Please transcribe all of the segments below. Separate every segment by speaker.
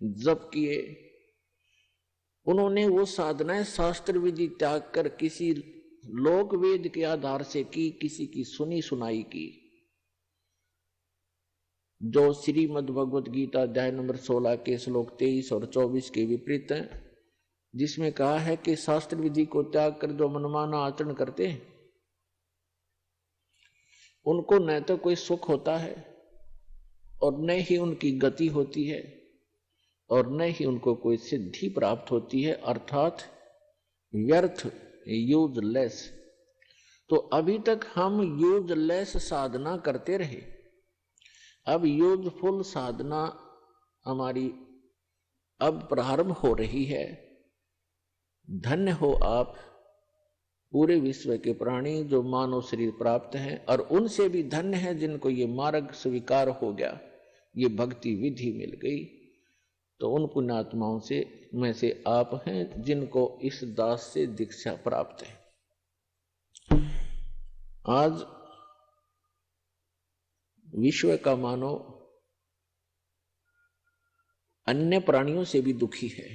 Speaker 1: जप किए, उन्होंने वो साधनाएं शास्त्र विधि त्याग कर किसी लोक वेद के आधार से की, किसी की सुनी सुनाई की। जो श्रीमद् भगवत गीता अध्याय नंबर 16 के श्लोक 23 और 24 के विपरीत है, जिसमें कहा है कि शास्त्र विधि को त्याग कर जो मनमाना आचरण करते हैं उनको न तो कोई सुख होता है और न ही उनकी गति होती है और न ही उनको कोई सिद्धि प्राप्त होती है, अर्थात व्यर्थ, यूजलेस। तो अभी तक हम यूजलेस साधना करते रहे, अब यूजफुल साधना हमारी अब प्रारंभ हो रही है। धन्य हो आप पूरे विश्व के प्राणी जो मानव शरीर प्राप्त हैं, और उनसे भी धन्य है जिनको ये मार्ग स्वीकार हो गया, ये भक्ति विधि मिल गई। तो उन पुण्यात्माओं से में से आप हैं जिनको इस दास से दीक्षा प्राप्त है। आज विश्व का मानव अन्य प्राणियों से भी दुखी है,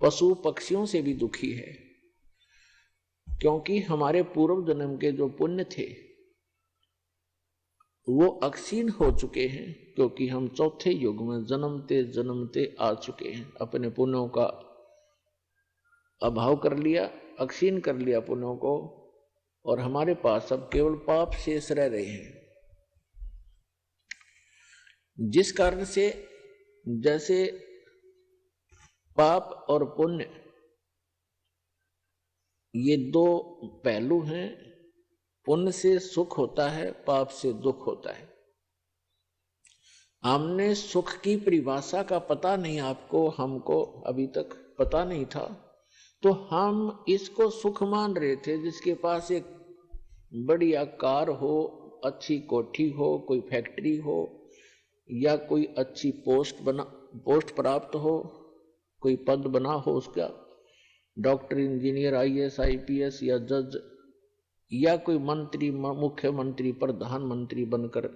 Speaker 1: पशु पक्षियों से भी दुखी है, क्योंकि हमारे पूर्व जन्म के जो पुण्य थे वो अक्षीण हो चुके हैं, क्योंकि हम चौथे युग में जन्मते जन्मते आ चुके हैं। अपने पुण्यों का अभाव कर लिया, अक्षीण कर लिया पुण्यों को, और हमारे पास अब केवल पाप शेष रह रहे हैं। जिस कारण से जैसे पाप और पुण्य ये दो पहलू हैं, पुण्य से सुख होता है, पाप से दुख होता है। हमने सुख की परिभाषा का पता नहीं, आपको हमको अभी तक पता नहीं था, तो हम इसको सुख मान रहे थे। जिसके पास एक बढ़िया कार हो, अच्छी कोठी हो, कोई फैक्ट्री हो, या कोई अच्छी पोस्ट प्राप्त हो, कोई पद बना हो उसका, डॉक्टर, इंजीनियर, आईएएस, आईपीएस या जज, या कोई मंत्री, मुख्यमंत्री, प्रधानमंत्री बनकर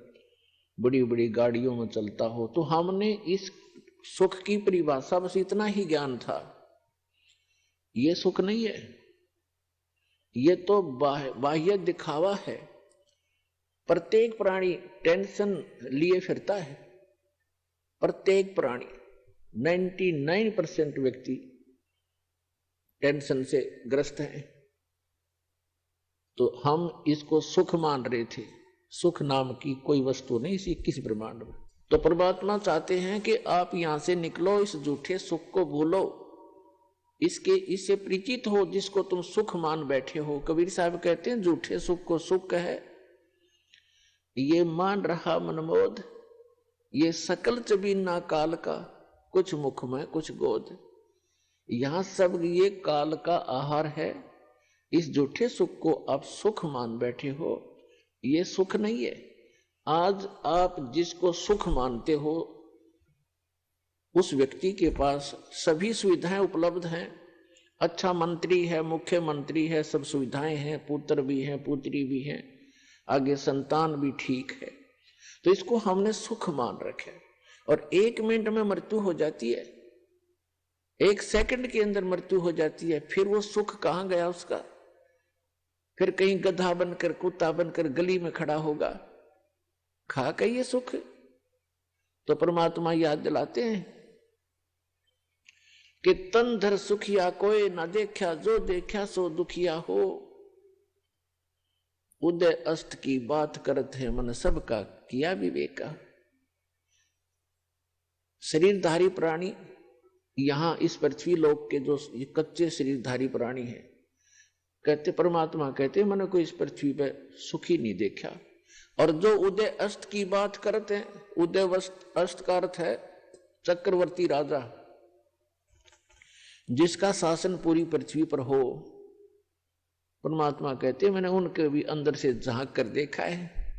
Speaker 1: बड़ी बड़ी गाड़ियों में चलता हो, तो हमने इस सुख की परिभाषा बस इतना ही ज्ञान था। ये सुख नहीं है, ये तो बाह्य दिखावा है। प्रत्येक प्राणी टेंशन लिए फिरता है, प्रत्येक प्राणी 99% व्यक्ति टेंशन से ग्रस्त है। तो हम इसको सुख मान रहे थे, सुख नाम की कोई वस्तु नहीं इसी किसी ब्रह्मांड में। तो परमात्मा चाहते हैं कि आप यहां से निकलो, इस झूठे सुख को भूलो, इससे परिचित हो जिसको तुम सुख मान बैठे हो। कबीर साहब कहते हैं झूठे सुख को सुख है, ये मान रहा मनमोद, ये सकल चबीना काल का, कुछ मुख में कुछ गोद। यहां सब ये काल का आहार है। इस झूठे सुख को आप सुख मान बैठे हो, ये सुख नहीं है। आज आप जिसको सुख मानते हो उस व्यक्ति के पास सभी सुविधाएं उपलब्ध हैं, अच्छा मंत्री है, मुख्यमंत्री है, सब सुविधाएं हैं, पुत्र भी हैं, पुत्री भी हैं, आगे संतान भी ठीक है। तो इसको हमने सुख मान रखे, और 1 मिनट में मृत्यु हो जाती है, 1 सेकंड के अंदर मृत्यु हो जाती है। फिर वो सुख कहां गया उसका? फिर कहीं गधा बनकर, कुत्ता बनकर गली में खड़ा होगा, खा के ये सुख। तो परमात्मा याद दिलाते हैं कि तन धर सुखिया कोई ना देखा, जो देखा सो दुखिया हो। उदय अस्त की बात करत है मन सबका किया विवेका। शरीरधारी प्राणी यहां इस पृथ्वी लोक के जो कच्चे शरीरधारी प्राणी हैं, कहते परमात्मा कहते मैंने कोई इस पृथ्वी पे सुखी नहीं देखा। और जो उदय अस्त की बात करते हैं, उदय अस्त का अर्थ है चक्रवर्ती राजा, जिसका शासन पूरी पृथ्वी पर हो। परमात्मा कहते मैंने उनके भी अंदर से झांक कर देखा है।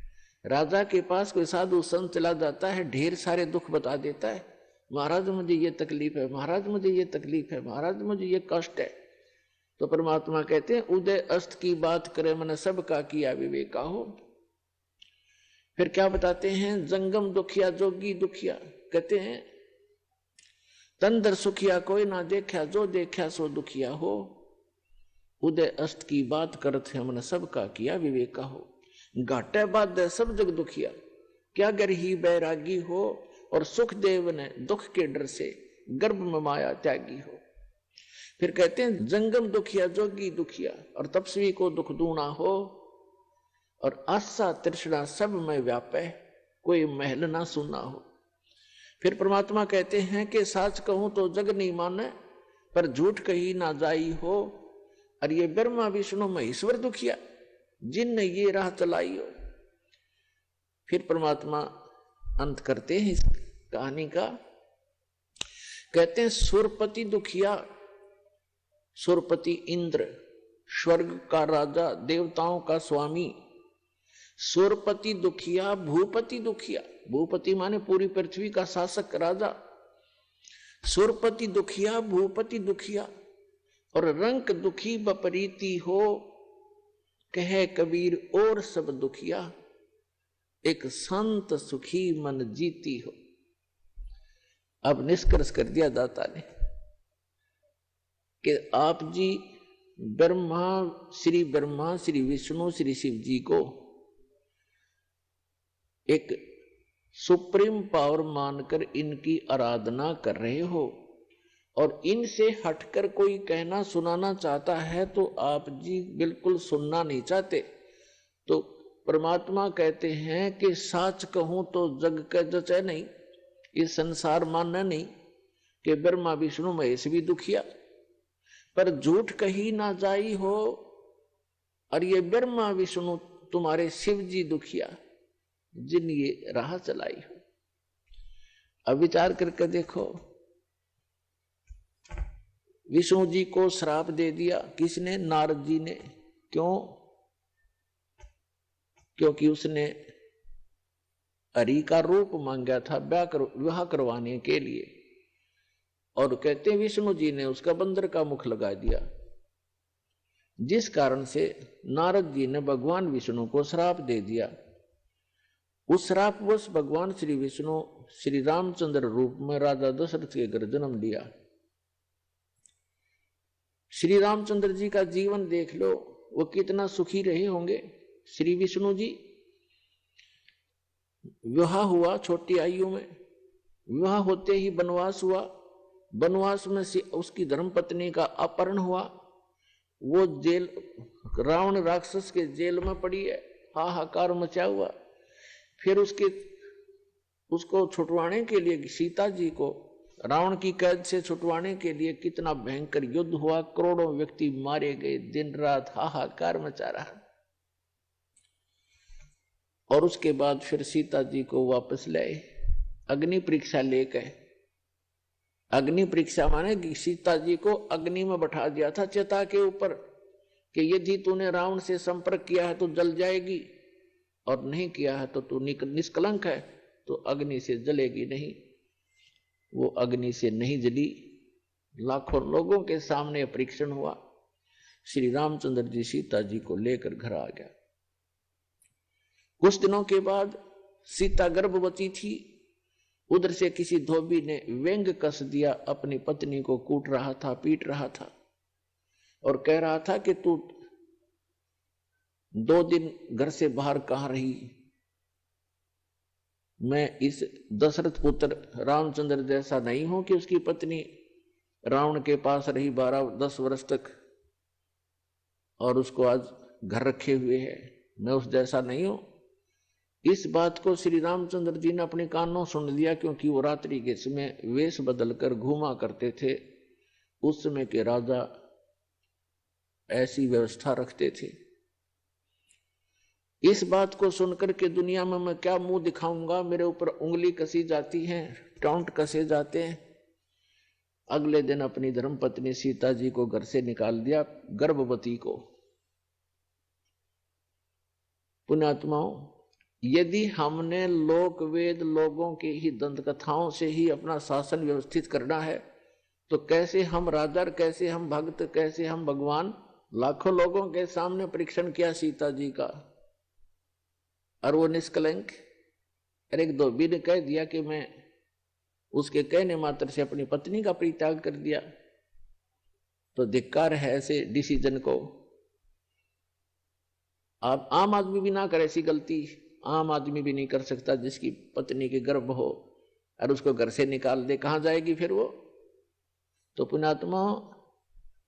Speaker 1: राजा के पास कोई साधु संत चला जाता है, ढेर सारे दुख बता देता है, महाराज मुझे ये तकलीफ है, महाराज मुझे ये तकलीफ है, महाराज मुझे ये कष्ट है। तो परमात्मा कहते हैं उदय अस्त की बात करे मन सबका किया विवेका हो। फिर क्या बताते हैं? जंगम दुखिया जोगी दुखिया, कहते हैं तंदर सुखिया कोई ना देखा, जो देखा सो दुखिया हो। उदय अस्त की बात करत हमने सबका किया विवेका हो। घाटे बाद सब जग दुखिया, क्या गरही बैरागी हो। और सुखदेव ने दुख के डर से गर्भ में माया त्यागी हो। फिर कहते हैं जंगम दुखिया जोगी दुखिया, और तपस्वी को दुख दूना हो। और आशा तृष्णा सब में व्यापे, कोई महल ना सुना हो। फिर परमात्मा कहते हैं कि साच कहूं तो जग नहीं माने, पर झूठ कही ना जाई हो। और ये ब्रह्मा विष्णु महेश्वर दुखिया, जिनने ये राह चलाई हो। फिर परमात्मा अंत करते हैं इस कहानी का, कहते हैं सुरपति दुखिया। सुरपति इंद्र, स्वर्ग का राजा, देवताओं का स्वामी। सुरपति दुखिया, भूपति दुखिया। भूपति माने पूरी पृथ्वी का शासक राजा। सुरपति दुखिया, भूपति दुखिया। और रंक दुखी बपरीती हो, कहे कबीर और सब दुखिया। एक संत सुखी मन जीती हो। अब निष्कर्ष कर दिया दाता ने कि आप जी ब्रह्मा श्री विष्णु श्री शिव जी को एक सुप्रीम पावर मानकर इनकी आराधना कर रहे हो, और इनसे हटकर कोई कहना सुनाना चाहता है तो आप जी बिल्कुल सुनना नहीं चाहते। तो परमात्मा कहते हैं कि साच कहूं तो जग के जचे नहीं, ये संसार मानना नहीं कि ब्रह्मा विष्णु महेश भी दुखिया, पर झूठ कही ना जाई हो। और ये ब्रह्मा विष्णु तुम्हारे शिव जी दुखिया, जिन ये राह चलाई हो। अब विचार करके देखो, विष्णु जी को श्राप दे दिया किसने? नारद जी ने। क्यों? क्योंकि उसने हरि का रूप मांगा था विवाह करवाने के लिए, और कहते हैं विष्णु जी ने उसका बंदर का मुख लगा दिया, जिस कारण से नारद जी ने भगवान विष्णु को श्राप दे दिया। उस श्रापवश भगवान श्री विष्णु श्री रामचंद्र रूप में राजा दशरथ के घर जन्म लिया। श्री रामचंद्र जी का जीवन देख लो, वो कितना सुखी रहे होंगे। श्री विष्णु जी विवाह हुआ छोटी आयु में, विवाह होते ही वनवास हुआ, वनवास में से उसकी धर्मपत्नी का अपहरण हुआ, वो जेल रावण राक्षस के जेल में पड़ी है, हाहाकार मचा हुआ। फिर उसको छुटवाने के लिए सीता जी को रावण की कैद से छुटवाने के लिए कितना भयंकर युद्ध हुआ, करोड़ों व्यक्ति मारे गए, दिन रात हाहाकार मचा रहा। और उसके बाद फिर सीता जी को वापस लाए अग्नि परीक्षा लेकर। अग्नि परीक्षा माने कि सीता जी को अग्नि में बैठा दिया था चिता के ऊपर कि यदि तूने रावण से संपर्क किया है तो जल जाएगी, और नहीं किया है तो तू निष्कलंक है, तो अग्नि से जलेगी नहीं। वो अग्नि से नहीं जली। लाखों लोगों के सामने परीक्षण हुआ। श्री रामचंद्र जी सीता जी को लेकर घर आ गया। कुछ दिनों के बाद सीता गर्भवती थी। उधर से किसी धोबी ने व्यंग कस दिया, अपनी पत्नी को कूट रहा था, पीट रहा था, और कह रहा था कि तू 2 दिन घर से बाहर कहां रही? मैं इस दशरथ पुत्र रामचंद्र जैसा नहीं हूं कि उसकी पत्नी रावण के पास रही 12-10 वर्ष तक और उसको आज घर रखे हुए है। मैं उस जैसा नहीं हूं। इस बात को श्री रामचंद्र जी ने अपने कानों सुन लिया, क्योंकि वो रात्रि के समय वेश बदलकर घूमा करते थे। उस समय के राजा ऐसी व्यवस्था रखते थे। इस बात को सुनकर के दुनिया में मैं क्या मुंह दिखाऊंगा, मेरे ऊपर उंगली कसी जाती है, टॉन्ट कसे जाते हैं। अगले दिन अपनी धर्मपत्नी सीता जी को घर से निकाल दिया, गर्भवती को। पुण्यात्माओं, यदि हमने लोक वेद लोगों की ही दंत कथाओं से ही अपना शासन व्यवस्थित करना है, तो कैसे हम राजा, कैसे हम भक्त, कैसे हम भगवान? लाखों लोगों के सामने परीक्षण किया सीता जी का, और वो निष्कलंक। एक धोबी ने कह दिया कि मैं उसके कहने मात्र से अपनी पत्नी का परित्याग कर दिया, तो धिक्कार है ऐसे डिसीजन को। आप आम आदमी भी ना करे ऐसी गलती, आम आदमी भी नहीं कर सकता जिसकी पत्नी के गर्भ हो और उसको घर से निकाल दे, कहां जाएगी फिर वो। तो पुण्यात्मा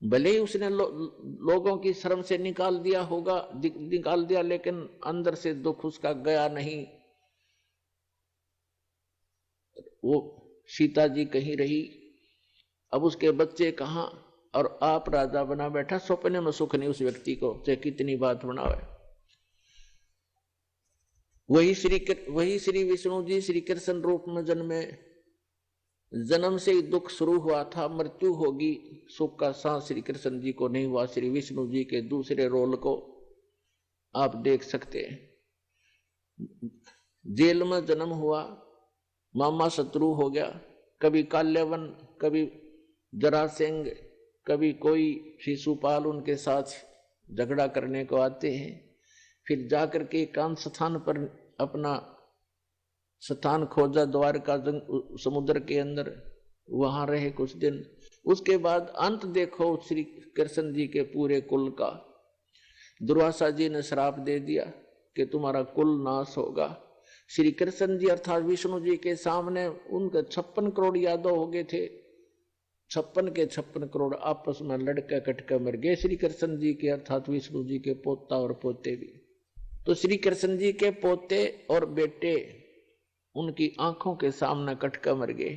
Speaker 1: भले ही उसने लोगों की शर्म से निकाल दिया होगा, निकाल दिया, लेकिन अंदर से दुख उसका गया नहीं। वो सीता जी कहीं रही, अब उसके बच्चे कहां, और आप राजा बना बैठा, सपने में सुख नहीं उस व्यक्ति को, चाहे कितनी बात बनावे। वही श्री विष्णु जी श्री कृष्ण रूप में जन्मे, जन्म से ही दुख शुरू हुआ था, मृत्यु होगी, सुख का सांस श्री कृष्ण जी को नहीं हुआ। श्री विष्णु जी के दूसरे रोल को आप देख सकते हैं। जेल में जन्म हुआ, मामा शत्रु हो गया, कभी काल्यवन, कभी जरासेंग, कभी कोई शिशुपाल उनके साथ झगड़ा करने को आते हैं। फिर जाकर के एकांत स्थान पर अपना स्थान खोजा, द्वारका समुद्र के अंदर, वहां रहे कुछ दिन। उसके बाद अंत देखो श्री कृष्ण जी के पूरे कुल का। दुर्वासा जी ने श्राप दे दिया कि तुम्हारा कुल नाश होगा। श्री कृष्ण जी अर्थात विष्णु जी के सामने उनके 56 करोड़ यादव हो गए थे, 56 के 56 करोड़ आपस में लड़के कटके मर गए। श्री कृष्ण जी के अर्थात विष्णु जी के पोता और पोते भी। तो श्री कृष्ण जी के पोते और बेटे उनकी आंखों के सामने कटका मर गए।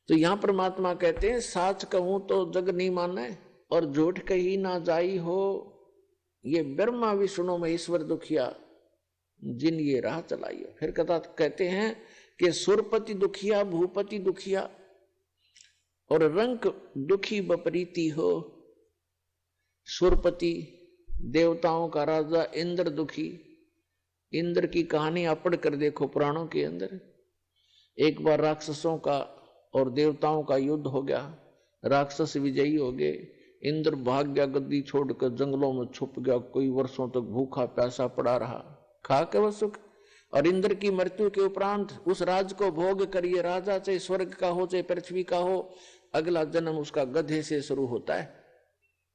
Speaker 1: तो यहां परमात्मा कहते हैं, साच कहूं तो जग नहीं माने और झूठ कही ना जाई हो, ये ब्रह्मा विष्णु महेश्वर दुखिया जिन ये राह चलाई हो। फिर कहते हैं कि सुरपति दुखिया भूपति दुखिया और रंक दुखी बपरीती हो। सुरपति देवताओं का राजा इंद्र दुखी। इंद्र की कहानी आप पढ़ कर देखो पुराणों के अंदर। एक बार राक्षसों का और देवताओं का युद्ध हो गया, राक्षस विजयी हो गए, इंद्र भाग गया, गद्दी छोड़कर जंगलों में छुप गया, कोई वर्षों तक भूखा प्यासा पड़ा रहा, खा के वह सुख। और इंद्र की मृत्यु के उपरांत उस राज को भोग कर ये राजा चाहे स्वर्ग का हो चाहे पृथ्वी का हो, अगला जन्म उसका गधे से शुरू होता है।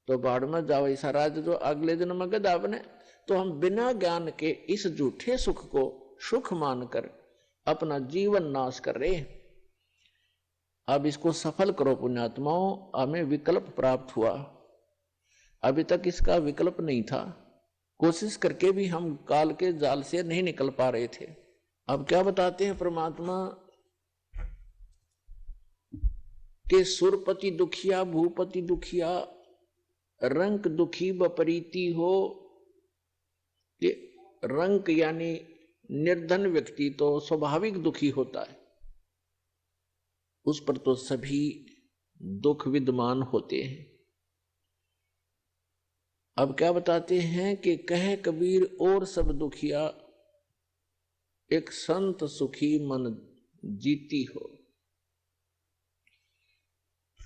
Speaker 1: तो बाढ़ में जाओ ऐसा राज जो अगले जन्म में गधा बने। तो हम बिना ज्ञान के इस झूठे सुख को सुख मानकर अपना जीवन नाश कर रहे हैं। अब इसको सफल करो पुण्यात्माओं। हमें विकल्प प्राप्त हुआ, अभी तक इसका विकल्प नहीं था, कोशिश करके भी हम काल के जाल से नहीं निकल पा रहे थे। अब क्या बताते हैं परमात्मा के सुरपति दुखिया भूपति दुखिया रंक दुखी बपरीती हो। कि रंक यानी निर्धन व्यक्ति तो स्वाभाविक दुखी होता है, उस पर तो सभी दुख विद्यमान होते हैं। अब क्या बताते हैं कि कहे कबीर और सब दुखिया, एक संत सुखी मन जीती हो।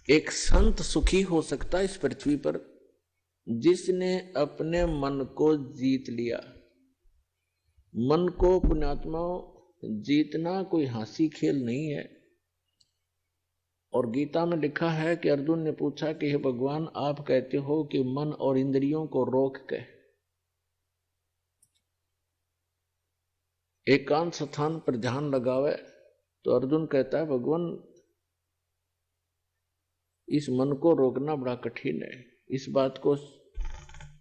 Speaker 1: एक संत सुखी हो सकता है इस पृथ्वी पर जिसने अपने मन को जीत लिया। मन को पुण्यात्मा जीतना कोई हंसी खेल नहीं है। और गीता में लिखा है कि अर्जुन ने पूछा कि हे भगवान, आप कहते हो कि मन और इंद्रियों को रोक के एकांत स्थान पर ध्यान लगावे। तो अर्जुन कहता है भगवान, इस मन को रोकना बड़ा कठिन है। इस बात को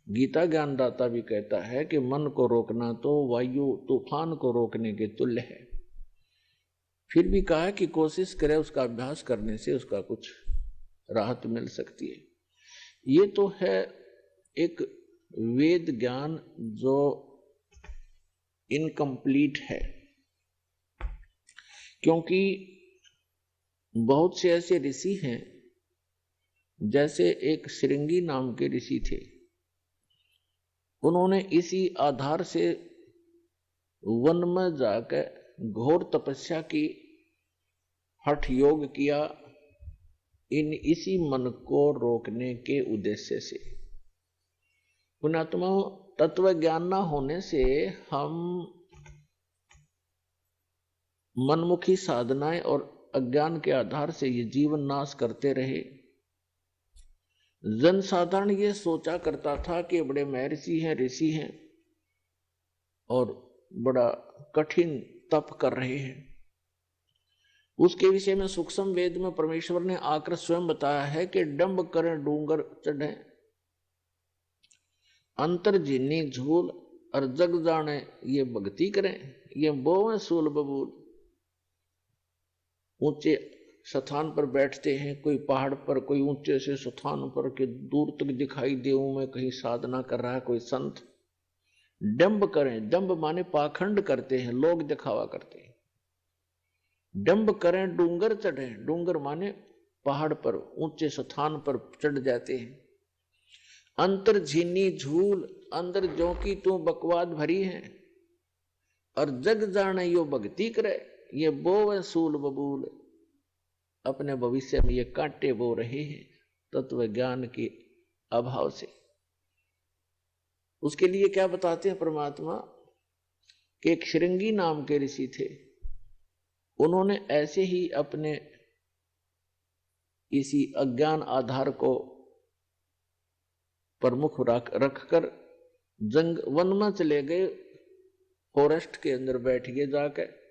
Speaker 1: गीता ज्ञानदाता भी कहता है कि मन को रोकना तो वायु तूफान को रोकने के तुल्य है। फिर भी कहा है कि कोशिश करे, उसका अभ्यास करने से उसका कुछ राहत मिल सकती है। ये तो है एक वेद ज्ञान जो इनकम्प्लीट है, क्योंकि बहुत से ऐसे ऋषि हैं, जैसे एक श्रृंगी नाम के ऋषि थे, उन्होंने इसी आधार से वन में जाकर घोर तपस्या की, हठ योग किया, इसी मन को रोकने के उद्देश्य से। पुण्यात्मा, तत्व ज्ञान न होने से हम मनमुखी साधनाएं और अज्ञान के आधार से ये जीवन नाश करते रहे। जनसाधारण ये सोचा करता था कि बड़े महर्षि हैं, ऋषि हैं और बड़ा कठिन तप कर रहे हैं। उसके विषय में सूक्ष्म वेद में परमेश्वर ने आकर स्वयं बताया है कि डंब करें डूंगर चढ़े, अंतर जिन्नी झूल और जग जाने ये भक्ति करें, ये बोवें सूल बबूल। ऊंचे स्थान पर बैठते हैं, कोई पहाड़ पर, कोई ऊंचे से स्थान पर के दूर तक दिखाई दे में कहीं साधना कर रहा है कोई संत। डंब करें, डंब माने पाखंड करते हैं, लोग दिखावा करते हैं। डंब करें डूंगर चढ़े, डूंगर माने पहाड़ पर ऊंचे स्थान पर चढ़ जाते हैं। अंतर झीनी झूल, अंदर जो की तू बकवाद भरी है, और जग जाने यो भक्ति करे, ये बोवे सूल बबूल। अपने भविष्य में ये कांटे बो रहे हैं तत्व ज्ञान के अभाव से। उसके लिए क्या बताते हैं परमात्मा कि एक श्रृंगी नाम के ऋषि थे, उन्होंने ऐसे ही अपने इसी अज्ञान आधार को प्रमुख रखकर जंग वन में चले गए, फॉरेस्ट के अंदर बैठ गए, जाकर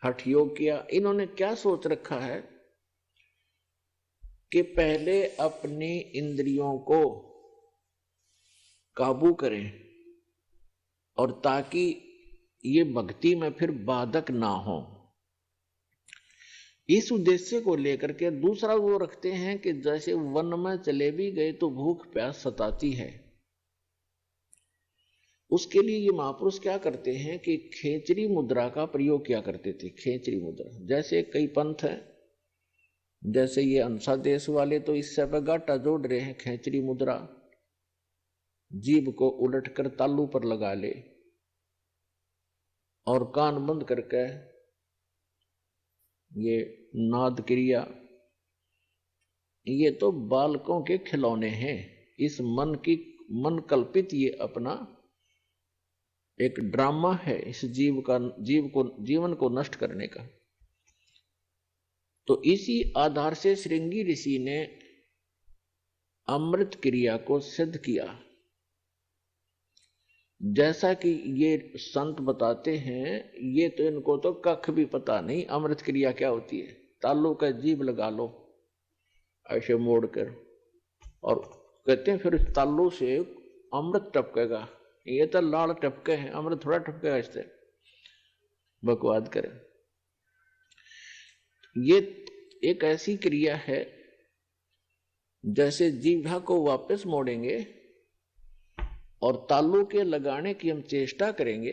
Speaker 1: हठ योग किया। इन्होंने क्या सोच रखा है कि पहले अपनी इंद्रियों को काबू करें, और ताकि ये भक्ति में फिर बाधक ना हो। इस उद्देश्य को लेकर के दूसरा वो रखते हैं कि जैसे वन में चले भी गए तो भूख प्यास सताती है, उसके लिए ये महापुरुष क्या करते हैं कि खेचरी मुद्रा का प्रयोग किया करते थे। खेचरी मुद्रा, जैसे कई पंथ हैं, जैसे ये अंसा देश वाले तो इससे पे गाटा जोड़ रहे हैं। खेचरी मुद्रा, जीभ को उलटकर तालू पर लगा ले और कान बंद करके ये नाद क्रिया, ये तो बालकों के खिलौने हैं। इस मन कल्पित ये अपना एक ड्रामा है, इस जीवन को नष्ट करने का। तो इसी आधार से श्रृंगी ऋषि ने अमृत क्रिया को सिद्ध किया। जैसा कि ये संत बताते हैं, ये तो इनको तो कख भी पता नहीं अमृत क्रिया क्या होती है। तालू का जीभ लगा लो ऐसे मोड़कर, और कहते हैं फिर तालू से अमृत टपकेगा। ये तो लाल टपके हैं, अमृत थोड़ा टपकेगा इससे, बकवाद करें। ये एक ऐसी क्रिया है जैसे जीभा को वापस मोड़ेंगे और तालू के लगाने की हम चेष्टा करेंगे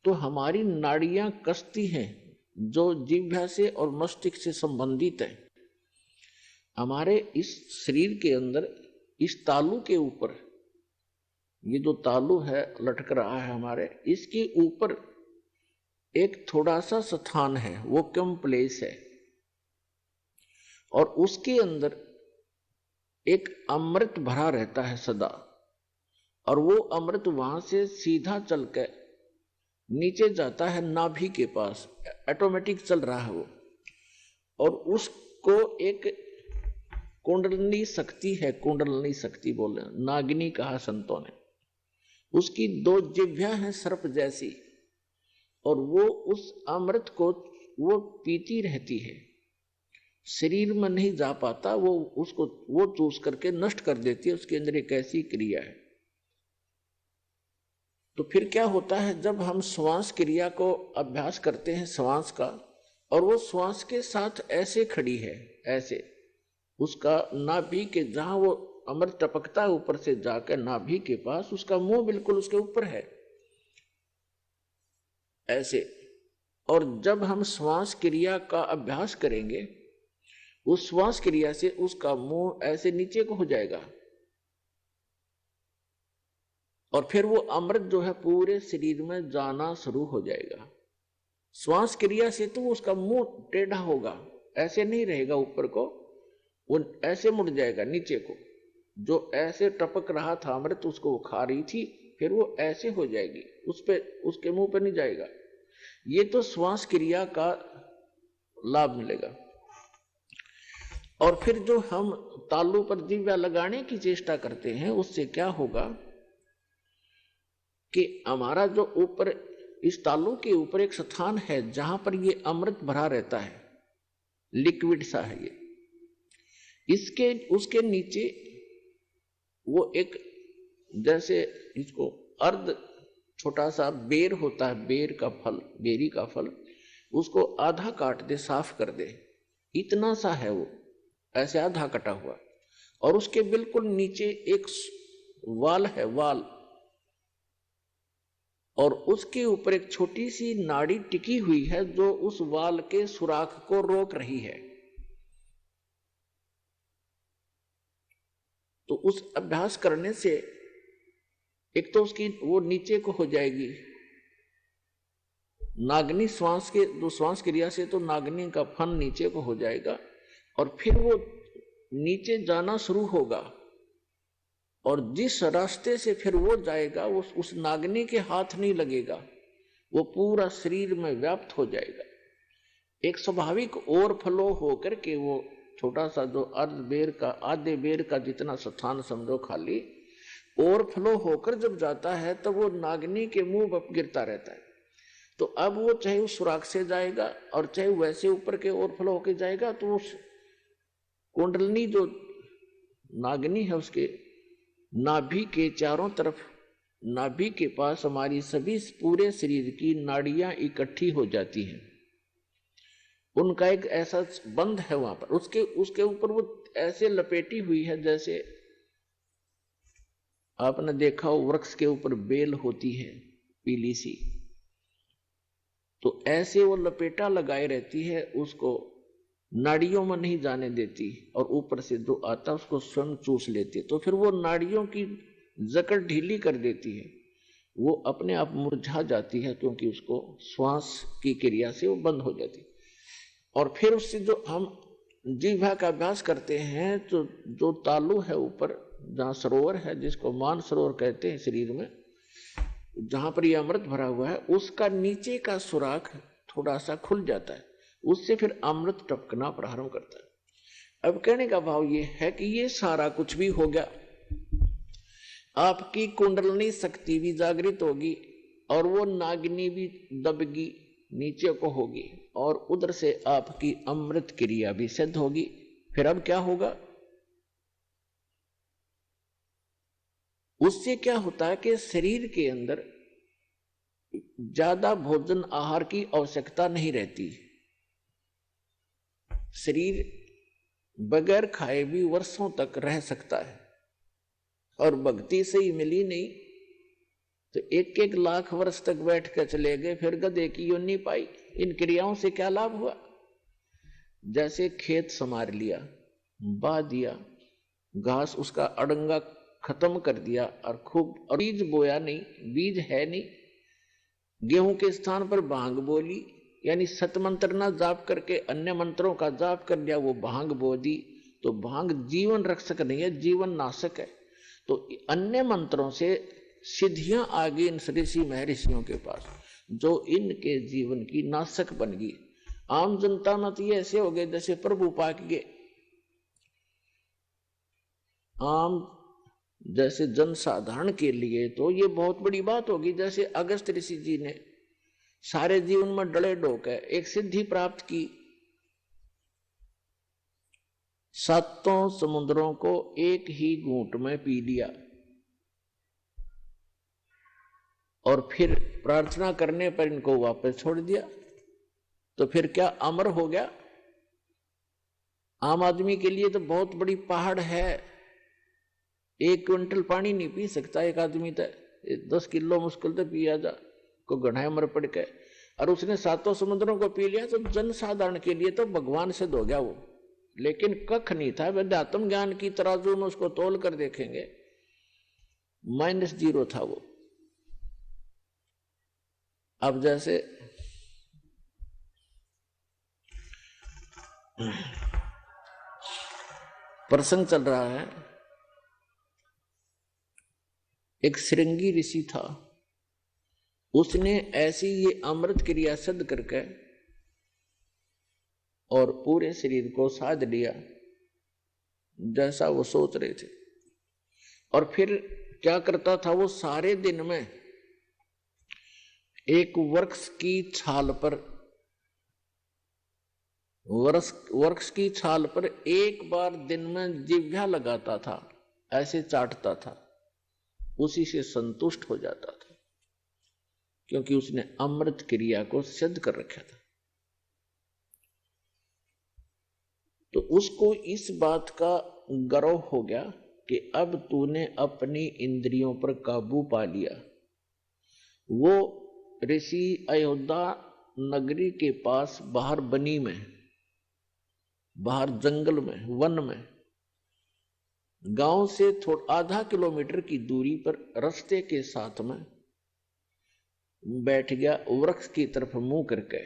Speaker 1: तो हमारी नाड़ियां कसती हैं जो जीभा से और मस्तिष्क से संबंधित है। हमारे इस शरीर के अंदर इस तालू के ऊपर, ये जो तालू है लटक रहा है हमारे, इसके ऊपर एक थोड़ा सा स्थान है, वो कम प्लेस है, और उसके अंदर एक अमृत भरा रहता है सदा, और वो अमृत वहां से सीधा चलकर नीचे जाता है नाभि के पास, ऑटोमेटिक चल रहा है वो, और उसको एक कुंडलनी शक्ति है, कुंडलनी शक्ति बोले, नागिनी कहा संतों ने। उसकी दो जिह्वा हैं सर्प जैसी, और वो उस अमृत को वो पीती रहती है, शरीर में नहीं जा पाता, वो चूस करके नष्ट कर देती है। उसके अंदर एक ऐसी क्रिया है। तो फिर क्या होता है, जब हम श्वास क्रिया को अभ्यास करते हैं श्वास का, और वो श्वास के साथ ऐसे खड़ी है, ऐसे उसका नाभि के जहां वो अमृत टपकता है ऊपर से जाकर नाभि के पास, उसका मुंह बिल्कुल उसके ऊपर है ऐसे। और जब हम श्वास क्रिया का अभ्यास करेंगे, उस श्वास क्रिया से उसका मुंह ऐसे नीचे को हो जाएगा, और फिर वो अमृत जो है पूरे शरीर में जाना शुरू हो जाएगा। श्वास क्रिया से तो उसका मुंह टेढ़ा होगा, ऐसे नहीं रहेगा ऊपर को, वो ऐसे मुड़ जाएगा नीचे को। जो ऐसे टपक रहा था अमृत, उसको वो खा रही थी, फिर वो ऐसे हो जाएगी, उस पे उसके मुंह पे नहीं जाएगा। ये तो श्वास क्रिया का लाभ मिलेगा। और फिर जो हम तालू पर दिव्या लगाने की चेष्टा करते हैं, उससे क्या होगा कि हमारा जो ऊपर इस तालू के ऊपर एक स्थान है जहां पर ये अमृत भरा रहता है, लिक्विड सा है ये, इसके उसके नीचे वो एक जैसे इसको अर्ध छोटा सा बेर होता है, बेर का फल, बेरी का फल, उसको आधा काट दे, साफ कर दे, इतना सा है वो, ऐसे आधा कटा हुआ, और उसके बिल्कुल नीचे एक वाल है, वाल, और उसके ऊपर एक छोटी सी नाड़ी टिकी हुई है जो उस वाल के सुराख को रोक रही है। तो उस अभ्यास करने से एक तो उसकी वो नीचे को हो जाएगी, नागनी श्वास के जो श्वास क्रिया से तो नागनी का फन नीचे को हो जाएगा, और फिर वो नीचे जाना शुरू होगा, और जिस रास्ते से फिर वो जाएगा वो उस नागनी के हाथ नहीं लगेगा, वो पूरा शरीर में व्याप्त हो जाएगा। एक स्वाभाविक और फ्लो होकर के वो छोटा सा जो अर्ध बेर का, आधे बेर का जितना स्थान समझो खाली, और फ्लो होकर जब जाता है तो वो नागनी के मुंह पर गिरता रहता है। तो अब वो चाहे उस सुराख से जाएगा और चाहे वैसे ऊपर के और फ्लो होकर जाएगा, तो उस कुंडलनी जो नागनी है उसके नाभि के चारों तरफ, नाभि के पास हमारी सभी पूरे शरीर की नाड़ियां इकट्ठी हो जाती हैं, उनका एक ऐसा बंध है वहां पर, उसके ऊपर वो ऐसे लपेटी हुई है जैसे आपने देखा हो वृक्ष के ऊपर बेल होती है पीली सी, तो ऐसे वो लपेटा लगाए रहती है, उसको नाड़ियों में नहीं जाने देती, और ऊपर से जो आता उसको स्वयं चूस लेती है। तो फिर वो नाड़ियों की जकड़ ढीली कर देती है, वो अपने आप मुरझा जाती है, क्योंकि उसको श्वास की क्रिया से वो बंद हो जाती है। और फिर उससे जो हम जिह्वा का अभ्यास करते हैं, तो जो तालु है ऊपर जहाँ सरोवर है, जिसको मान सरोवर कहते हैं शरीर में, जहां पर ये अमृत भरा हुआ है, उसका नीचे का सुराख थोड़ा सा खुल जाता है, उससे फिर अमृत टपकना प्रारंभ करता है। अब कहने का भाव ये है कि ये सारा कुछ भी हो गया, आपकी कुंडलनी शक्ति भी जागृत होगी, और वो नागिनी भी दबगी, नीचे को होगी, और उधर से आपकी अमृत क्रिया भी सिद्ध होगी। फिर अब क्या होगा, उससे क्या होता है कि शरीर के अंदर ज्यादा भोजन आहार की आवश्यकता नहीं रहती, शरीर बगैर खाए भी वर्षों तक रह सकता है, और भक्ति से ही मिली नहीं तो 1-1 लाख वर्ष तक बैठ कर चले गए, फिर गधे की योनि पाई। इन क्रियाओं से क्या लाभ हुआ, जैसे खेत संवार लिया, बा दिया, घास उसका अड़ंगा खत्म कर दिया, और खूब, और बीज बोया नहीं, बीज है नहीं, गेहूं के स्थान पर भांग बोली, यानी सतमंत्र ना जाप करके अन्य मंत्रों का जाप कर लिया, वो भांग बो दी। तो भांग जीवन रक्षक नहीं है, जीवन नाशक है। तो अन्य मंत्रों से सिद्धियां आ गई इन ऋषि महर्षियों के पास, जो इनके जीवन की नाशक बन गई। आम जनता में तो ये ऐसे हो गए जैसे प्रभु पाक के आम, जैसे जनसाधारण के लिए तो ये बहुत बड़ी बात होगी। जैसे अगस्त ऋषि जी ने सारे जीवन में डले डोक है एक सिद्धि प्राप्त की, 7 समुद्रों को एक ही घूंट में पी लिया, और फिर प्रार्थना करने पर इनको वापस छोड़ दिया। तो फिर क्या अमर हो गया। आम आदमी के लिए तो बहुत बड़ी पहाड़ है, 1 क्विंटल पानी नहीं पी सकता एक आदमी, तो 10 किलो मुश्किल तो पिया जा को गढ़ाई मर पड़ के, और उसने 7 समुद्रों को पी लिया। तो जनसाधारण के लिए तो भगवान सिद्ध हो गया वो, लेकिन कख नहीं था। अध्यात्म ज्ञान की तराजू में उसको तोल कर देखेंगे, -0 था वो। अब जैसे प्रसंग चल रहा है, एक श्रृंगी ऋषि था, उसने ऐसी ये अमृत क्रिया सिद्ध करके और पूरे शरीर को साध लिया जैसा वो सोच रहे थे। और फिर क्या करता था वो, सारे दिन में एक वृक्ष की छाल पर, वृक्ष की छाल पर एक बार दिन में जिह्वा लगाता था, ऐसे चाटता था, उसी से संतुष्ट हो जाता था, क्योंकि उसने अमृत क्रिया को सिद्ध कर रखा था। तो उसको इस बात का गर्व हो गया कि अब तूने अपनी इंद्रियों पर काबू पा लिया। वो ऋषि अयोध्या नगरी के पास बाहर बनी में, बाहर जंगल में, वन में, गांव से आधा किलोमीटर की दूरी पर रास्ते के साथ में बैठ गया, वृक्ष की तरफ मुंह करके,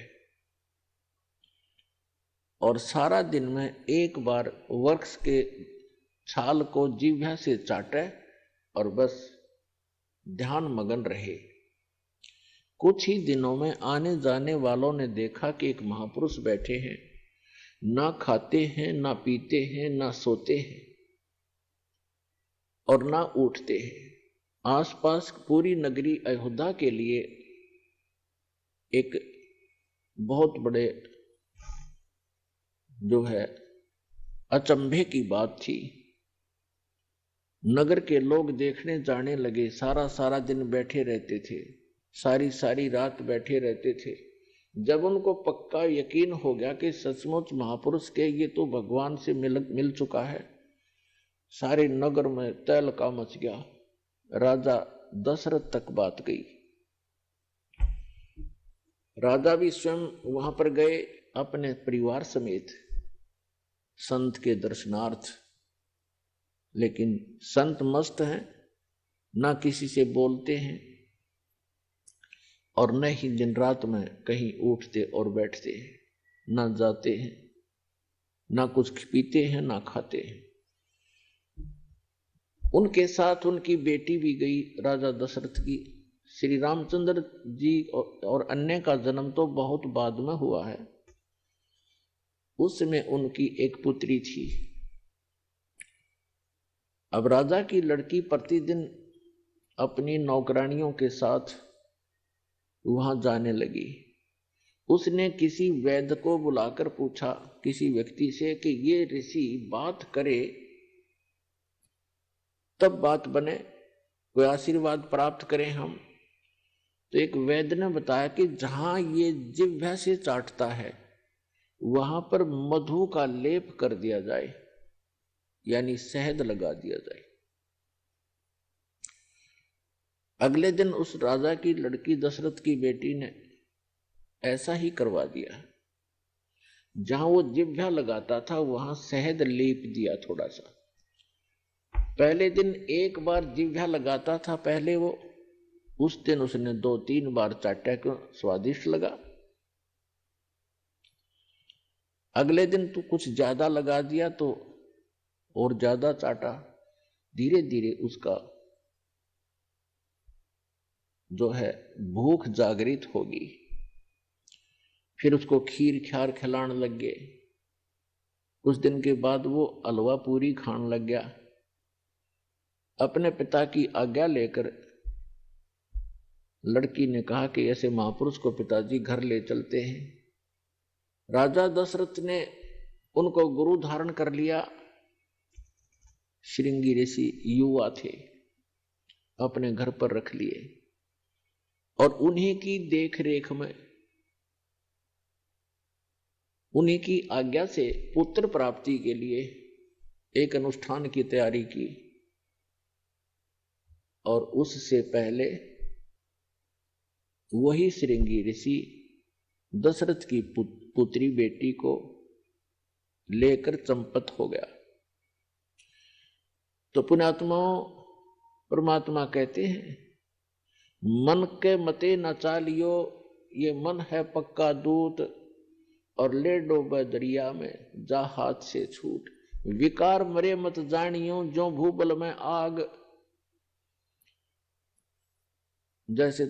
Speaker 1: और सारा दिन में एक बार वृक्ष के छाल को जिह्वा से चाटे और बस ध्यान मगन रहे। कुछ ही दिनों में आने जाने वालों ने देखा कि एक महापुरुष बैठे हैं, ना खाते हैं, ना पीते हैं, ना सोते हैं और ना उठते हैं। आसपास पूरी नगरी अयोध्या के लिए एक बहुत बड़े जो है अचंभे की बात थी। नगर के लोग देखने जाने लगे, सारा सारा दिन बैठे रहते थे, सारी सारी रात बैठे रहते थे। जब उनको पक्का यकीन हो गया कि सचमुच महापुरुष के ये तो भगवान से मिल चुका है, सारे नगर में तहलका मच गया। राजा दशरथ तक बात गई। राजा भी स्वयं वहां पर गए अपने परिवार समेत संत के दर्शनार्थ, लेकिन संत मस्त हैं, ना किसी से बोलते हैं और न ही दिन रात में कहीं उठते और बैठते हैं, ना जाते हैं, ना कुछ पीते हैं, ना खाते हैं। उनके साथ उनकी बेटी भी गई, राजा दशरथ की। श्री रामचंद्र जी और अन्य का जन्म तो बहुत बाद में हुआ है, उसमें उनकी एक पुत्री थी। अब राजा की लड़की प्रतिदिन अपनी नौकरानियों के साथ वहां जाने लगी। उसने किसी वैद्य को बुलाकर पूछा, किसी व्यक्ति से, कि ये ऋषि बात करे तब बात बने, कोई आशीर्वाद प्राप्त करें हम। तो एक वैद्य ने बताया कि जहां ये जिह्वा से चाटता है वहां पर मधु का लेप कर दिया जाए, यानी शहद लगा दिया जाए। अगले दिन उस राजा की लड़की दशरथ की बेटी ने ऐसा ही करवा दिया। जहां वो जिह्वा लगाता था वहां शहद लेप दिया थोड़ा सा। पहले दिन एक बार जिह्वा लगाता था, पहले वो, उस दिन उसने 2-3 बार चाटा, क्यों स्वादिष्ट लगा। अगले दिन तो कुछ ज्यादा लगा दिया तो और ज्यादा चाटा। धीरे धीरे उसका जो है भूख जागृत होगी। फिर उसको खीर ख्यार खिलाने लग गए। कुछ दिन के बाद वो हलवा पूरी खाने लग गया। अपने पिता की आज्ञा लेकर लड़की ने कहा कि ऐसे महापुरुष को पिताजी घर ले चलते हैं। राजा दशरथ ने उनको गुरु धारण कर लिया। श्रृंगी ऋषि युवा थे, अपने घर पर रख लिए और उन्हीं की देख रेख में, उन्हीं की आज्ञा से पुत्र प्राप्ति के लिए एक अनुष्ठान की तैयारी की। और उससे पहले वही श्रृंगी ऋषि दशरथ की पुत्री बेटी को लेकर चंपत हो गया। तो पुण्यात्माओं, परमात्मा कहते हैं, मन के मते न चालियो, ये मन है पक्का दूत, और ले डोबे दरिया में जा हाथ से छूट। विकार मरे मत जानियो, जो भूबल में आग। जैसे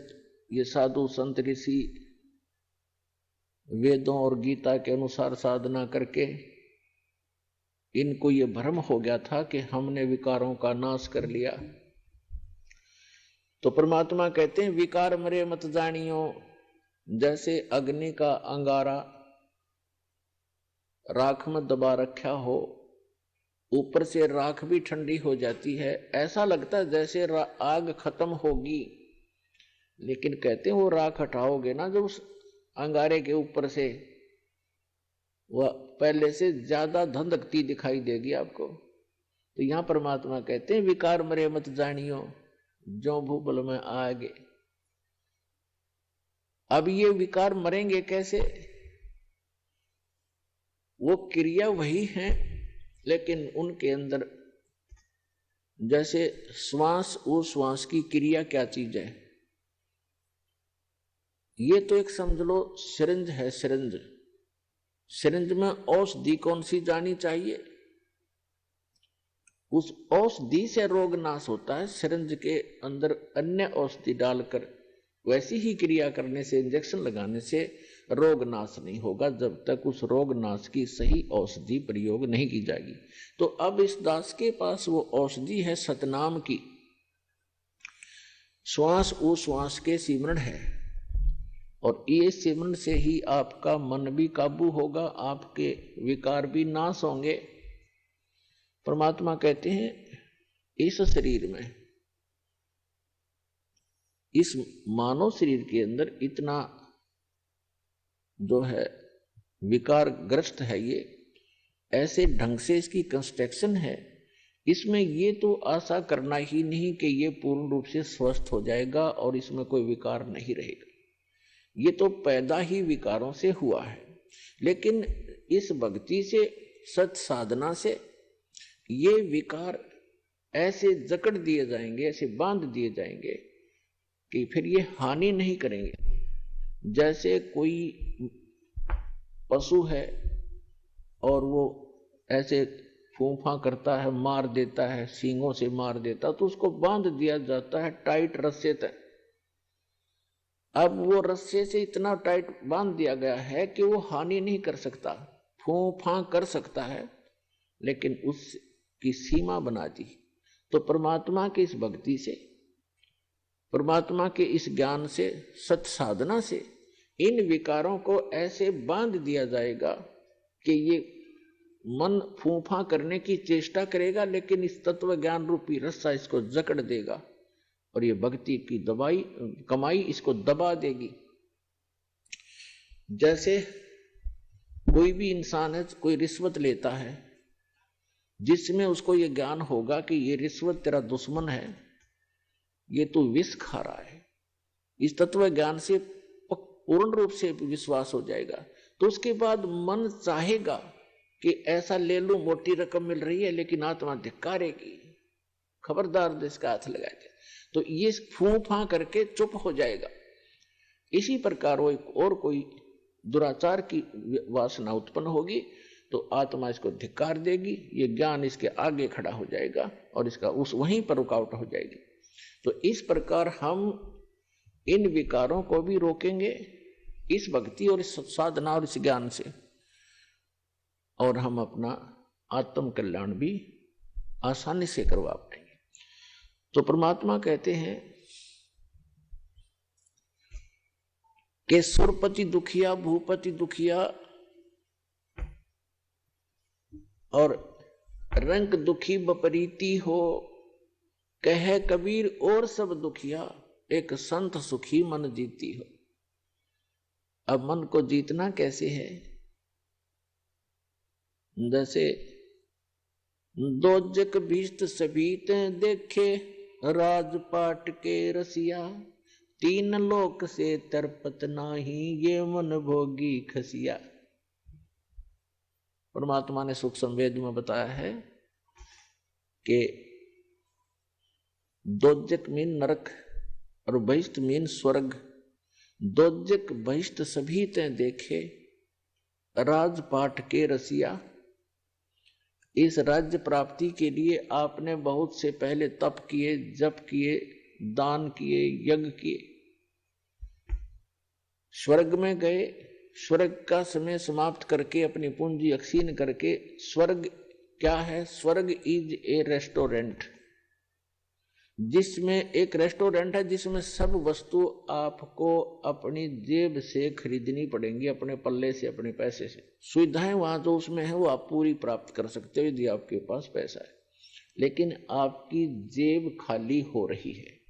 Speaker 1: ये साधु संत ऋषि वेदों और गीता के अनुसार साधना करके इनको ये भ्रम हो गया था कि हमने विकारों का नाश कर लिया। तो परमात्मा कहते हैं विकार मरे मत जानियो, जैसे अग्नि का अंगारा राख में दबा रखा हो, ऊपर से राख भी ठंडी हो जाती है, ऐसा लगता है जैसे आग खत्म होगी, लेकिन कहते हैं वो राख हटाओगे ना जो उस अंगारे के ऊपर से, वह पहले से ज्यादा धधकती दिखाई देगी आपको। तो यहां परमात्मा कहते हैं विकार मरे मत जानियो, जो भूबल में आगे। अब ये विकार मरेंगे कैसे? वो क्रिया वही है, लेकिन उनके अंदर जैसे श्वास उश्वास की क्रिया क्या चीज है, ये तो एक समझ लो सिरिंज है। सिरिंज में औषधि कौन सी जानी चाहिए, उस औषधि से रोग नाश होता है। सिरिंज के अंदर अन्य औषधि डालकर वैसी ही क्रिया करने से, इंजेक्शन लगाने से रोग नाश नहीं होगा जब तक उस रोग नाश की सही औषधि प्रयोग नहीं की जाएगी। तो अब इस दास के पास वो औषधि है सतनाम की, श्वास उश्वास के सिमरण है, और ये सिमरण से ही आपका मन भी काबू होगा, आपके विकार भी नाश होंगे। परमात्मा कहते हैं इस शरीर में, इस मानव शरीर के अंदर इतना जो है विकार ग्रस्त है, ये ऐसे ढंग से इसकी कंस्ट्रक्शन है, इसमें ये तो आशा करना ही नहीं कि ये पूर्ण रूप से स्वस्थ हो जाएगा और इसमें कोई विकार नहीं रहेगा। ये तो पैदा ही विकारों से हुआ है। लेकिन इस भक्ति से, सत साधना से ये विकार ऐसे जकड़ दिए जाएंगे, ऐसे बांध दिए जाएंगे कि फिर ये हानि नहीं करेंगे। जैसे कोई पशु है और वो ऐसे फूंफा करता है, मार देता है, सींगों से मार देता, तो उसको बांध दिया जाता है टाइट रस्से तक। अब वो रस्से से इतना टाइट बांध दिया गया है कि वो हानि नहीं कर सकता, फूंफा कर सकता है, लेकिन उसकी सीमा बना दी। तो परमात्मा की इस भक्ति से, परमात्मा के इस ज्ञान से, सत साधना से इन विकारों को ऐसे बांध दिया जाएगा कि ये मन फूंफा करने की चेष्टा करेगा, लेकिन इस तत्व ज्ञान रूपी रस्सा इसको जकड़ देगा और ये भक्ति की कमाई इसको दबा देगी। जैसे कोई भी इंसान है, कोई रिश्वत लेता है, जिसमें उसको ये ज्ञान होगा कि ये रिश्वत तेरा दुश्मन है, ये तू विष खा रहा है, इस तत्व ज्ञान से पूर्ण रूप से विश्वास हो जाएगा, तो उसके बाद मन चाहेगा कि ऐसा ले लूं, मोटी रकम मिल रही है, लेकिन आत्मा धिक्कारेगी, खबरदार इसका हाथ लगा दे, तो ये फूंफा करके चुप हो जाएगा। इसी प्रकार वो और कोई दुराचार की वासना उत्पन्न होगी तो आत्मा इसको धिक्कार देगी, ये ज्ञान इसके आगे खड़ा हो जाएगा और इसका उस वहीं पर रुकावट हो जाएगी। तो इस प्रकार हम इन विकारों को भी रोकेंगे इस भक्ति और इस साधना और इस ज्ञान से, और हम अपना आत्म कल्याण भी आसानी से करवा पाएंगे। तो परमात्मा कहते हैं कि सुरपति दुखिया, भूपति दुखिया और रंग दुखी बपरीती हो, कहे कबीर और सब दुखिया, एक संत सुखी मन जीती हो। अब मन को जीतना कैसे है? जैसे दोजक भीष्ट सभीत देखे, राजपाट के रसिया, तीन लोक से तरपत नाही, ये मन भोगी खसिया। परमात्मा ने सूक्ष्म वेद में बताया है कि दोजक मीन नरक और बहिष्ट मीन स्वर्ग। दोजक बहिष्ट सभी ते देखे, राजपाट के रसिया। इस राज्य प्राप्ति के लिए आपने बहुत से पहले तप किए, जप किए, दान किए, यज्ञ किए, स्वर्ग में गए, स्वर्ग का समय समाप्त करके अपनी पूंजी अक्षीण करके, स्वर्ग क्या है? स्वर्ग इज ए रेस्टोरेंट, जिसमें एक रेस्टोरेंट है जिसमें सब वस्तु आपको अपनी जेब से खरीदनी पड़ेंगी, अपने पल्ले से, अपने पैसे से। सुविधाएं वहां जो उसमें है वो आप पूरी प्राप्त कर सकते हो यदि आपके पास पैसा है, लेकिन आपकी जेब खाली हो रही है।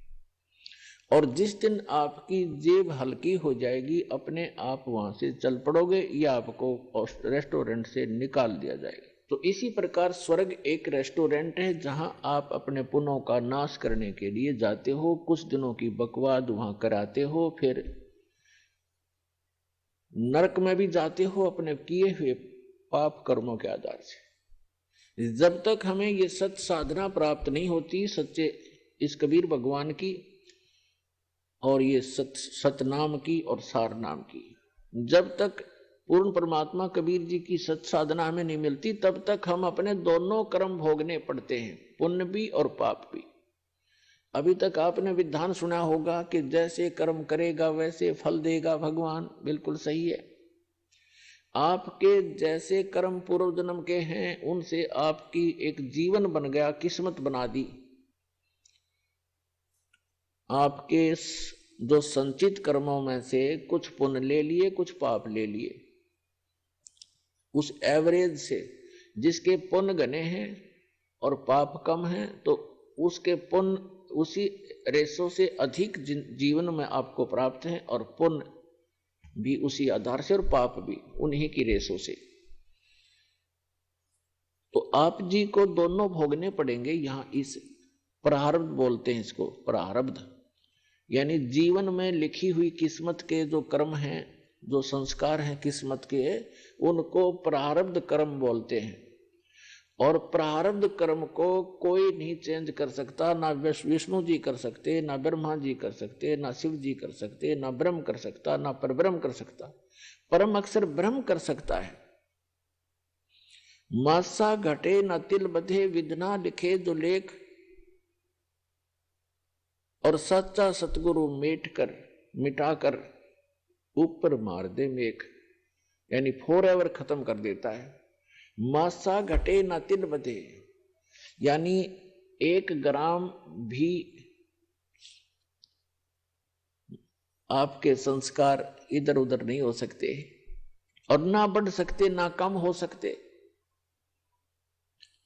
Speaker 1: और जिस दिन आपकी जेब हल्की हो जाएगी, अपने आप वहां से चल पड़ोगे या आपको रेस्टोरेंट से निकाल दिया जाएगा। तो इसी प्रकार स्वर्ग एक रेस्टोरेंट है जहां आप अपने पुण्यों का नाश करने के लिए जाते हो, कुछ दिनों की बकवाद वहां कराते हो, फिर नरक में भी जाते हो अपने किए हुए पाप कर्मों के आधार से। जब तक हमें ये सत साधना प्राप्त नहीं होती, सच्चे इस कबीर भगवान की और ये सतनाम की और सार नाम की, जब तक पूर्ण परमात्मा कबीर जी की सत साधना हमें नहीं मिलती, तब तक हम अपने दोनों कर्म भोगने पड़ते हैं, पुण्य भी और पाप भी। अभी तक आपने विधान सुना होगा कि जैसे कर्म करेगा वैसे फल देगा भगवान, बिल्कुल सही है। आपके जैसे कर्म पूर्व जन्म के हैं उनसे आपकी एक जीवन बन गया, किस्मत बना दी। आपके जो संचित कर्मों में से कुछ पुण्य ले लिए, कुछ पाप ले लिए, उस एवरेज से जिसके पुण्य घने हैं और पाप कम हैं, तो उसके पुण्य उसी रेशो से अधिक जीवन में आपको प्राप्त है, और पुण्य भी उसी आधार से और पाप भी उन्हीं की रेशो से। तो आप जी को दोनों भोगने पड़ेंगे। यहां इस प्रारब्ध बोलते हैं इसको, प्रारब्ध यानी जीवन में लिखी हुई किस्मत के जो कर्म हैं, जो संस्कार हैं किस्मत के, उनको प्रारब्ध कर्म बोलते हैं। और प्रारब्ध कर्म को कोई नहीं चेंज कर सकता, ना विष्णु जी कर सकते, ना ब्रह्मा जी कर सकते, ना शिव जी कर सकते, ना ब्रह्म कर सकता, ना परब्रह्म कर सकता। परम अक्षर ब्रह्म कर सकता है। मासा घटे न तिल बधे, विधना लिखे जो लेख, और सच्चा सतगुरु मिटाकर ऊपर मार दे मेघ, यानी फॉरएवर खत्म कर देता है। मासा घटे न तिल बधे, यानी 1 ग्राम भी आपके संस्कार इधर उधर नहीं हो सकते, और ना बढ़ सकते ना कम हो सकते।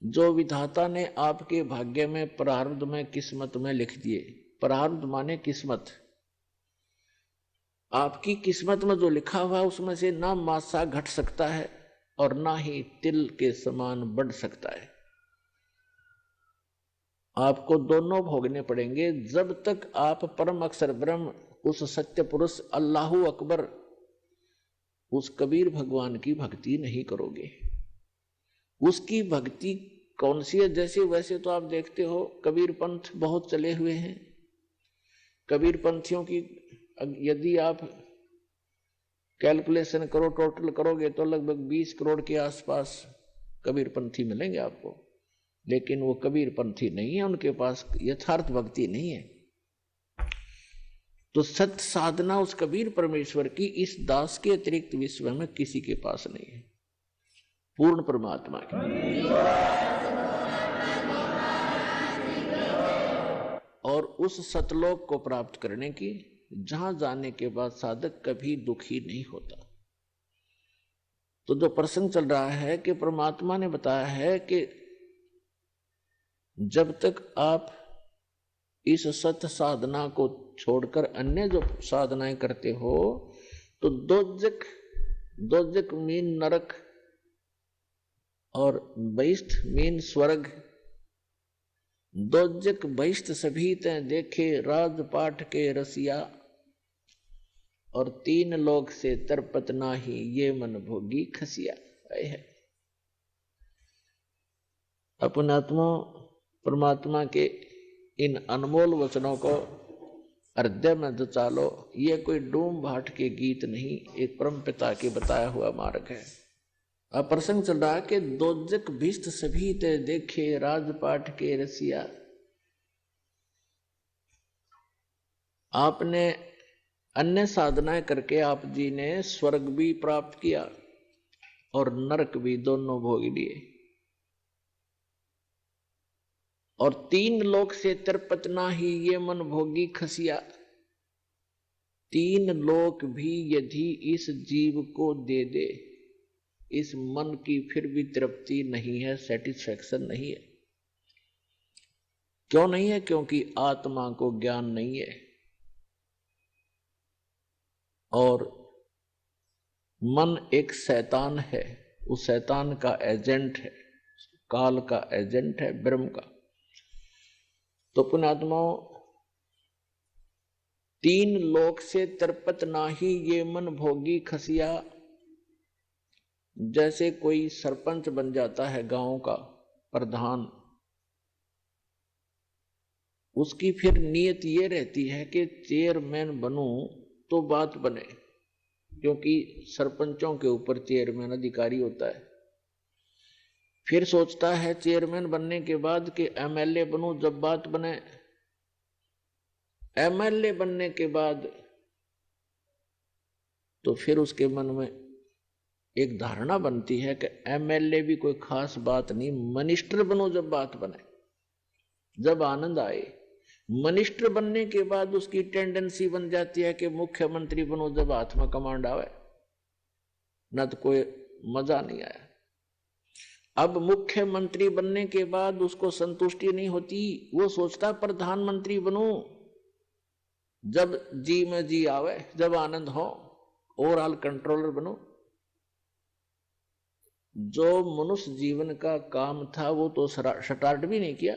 Speaker 1: जो विधाता ने आपके भाग्य में, प्रारब्ध में, किस्मत में लिख दिए, प्रारब्ध माने किस्मत, आपकी किस्मत में जो लिखा हुआ उसमें से ना मासा घट सकता है और ना ही तिल के समान बढ़ सकता है। आपको दोनों भोगने पड़ेंगे जब तक आप परम अक्षर ब्रह्म, उस सत्य पुरुष अल्लाहु अकबर, उस कबीर भगवान की भक्ति नहीं करोगे। उसकी भक्ति कौन सी है? जैसे वैसे तो आप देखते हो कबीर पंथ बहुत चले हुए हैं। कबीर पंथियों की यदि आप कैलकुलेशन करो, टोटल करोगे तो लगभग 20 करोड़ के आसपास कबीर पंथी मिलेंगे आपको, लेकिन वो कबीर पंथी नहीं है, उनके पास यथार्थ भक्ति नहीं है। तो सत्य साधना उस कबीर परमेश्वर की इस दास के अतिरिक्त विश्व में किसी के पास नहीं है, पूर्ण परमात्मा की। और उस सतलोक को प्राप्त करने की, जहां जाने के बाद साधक कभी दुखी नहीं होता। तो जो प्रसंग चल रहा है कि परमात्मा ने बताया है कि जब तक आप इस सत्य साधना को छोड़कर अन्य जो साधनाएं करते हो, तो दोजक मीन नरक और बहिष्ठ मीन स्वर्ग। दोजक बहिष्ठ सभी ते देखे राजपाट के रसिया, और 3 लोक से तरपत नाही ये मन भोगी खसिया। है अपने आत्मा परमात्मा के इन अनमोल वचनों को हृदय में जचा लो। ये कोई डूम भाट के गीत नहीं, एक परम पिता के बताया हुआ मार्ग है। अब प्रसंग चल रहा है कि दोजक भिष्ट सभी ते देखे राजपाट के रसिया। आपने अन्य साधनाएं करके आप जी ने स्वर्ग भी प्राप्त किया और नरक भी, दोनों भोग लिए। और 3 लोक से तिरपत नाही ये मन भोगी खसिया। 3 लोक भी यदि इस जीव को दे दे, इस मन की फिर भी तृप्ति नहीं है, सेटिस्फैक्शन नहीं है। क्यों नहीं है? क्योंकि आत्मा को ज्ञान नहीं है और मन एक शैतान है, उस शैतान का एजेंट है, काल का एजेंट है, ब्रह्म का। तो पुण्यात्माओं, 3 लोक से तिरपत नाही ये मन भोगी खसिया। जैसे कोई सरपंच बन जाता है गांव का प्रधान, उसकी फिर नीयत ये रहती है कि चेयरमैन बनूं तो बात बने, क्योंकि सरपंचों के ऊपर चेयरमैन अधिकारी होता है। फिर सोचता है चेयरमैन बनने के बाद कि एमएलए बनूं जब बात बने। एमएलए बनने के बाद तो फिर उसके मन में एक धारणा बनती है कि एमएलए भी कोई खास बात नहीं, मिनिस्टर बनो जब बात बने, जब आनंद आए। मिनिस्टर बनने के बाद उसकी टेंडेंसी बन जाती है कि मुख्यमंत्री बनो जब हाथ में कमांड आवे, न तो कोई मजा नहीं आया। अब मुख्यमंत्री बनने के बाद उसको संतुष्टि नहीं होती, वो सोचता प्रधानमंत्री बनूं जब जी में जी आवे, जब आनंद हो, ओवरऑल कंट्रोलर बनूं। जो मनुष्य जीवन का काम था वो तो स्टार्ट भी नहीं किया।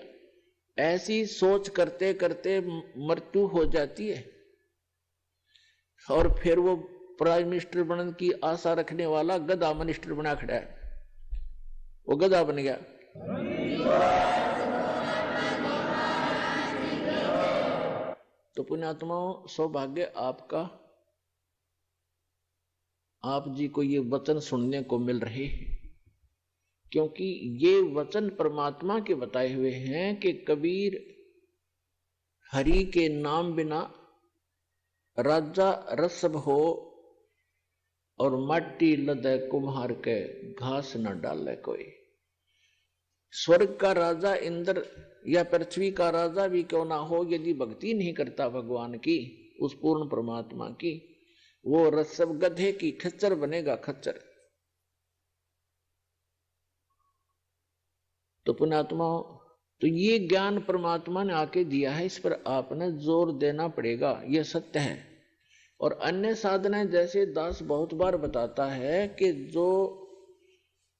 Speaker 1: ऐसी सोच करते करते मृत्यु हो जाती है और फिर वो प्राइम मिनिस्टर बनने की आशा रखने वाला गधा मिनिस्टर बना खड़ा है, वो गधा बन गया। तो पुण्यात्माओं, सौभाग्य आपका, आप जी को ये वचन सुनने को मिल रहे हैं, क्योंकि ये वचन परमात्मा के बताए हुए हैं कि कबीर हरि के नाम बिना राजा रसब हो और माटी लदे कुम्हार के घास न डाले कोई। स्वर्ग का राजा इंद्र या पृथ्वी का राजा भी क्यों ना हो, यदि भक्ति नहीं करता भगवान की, उस पूर्ण परमात्मा की, वो रसब गधे की खच्चर बनेगा, खच्चर। तो पुण्यात्माओं, तो ये ज्ञान परमात्मा ने आके दिया है, इस पर आपने जोर देना पड़ेगा, ये सत्य है। और अन्य साधनाएं जैसे दास बहुत बार बताता है कि जो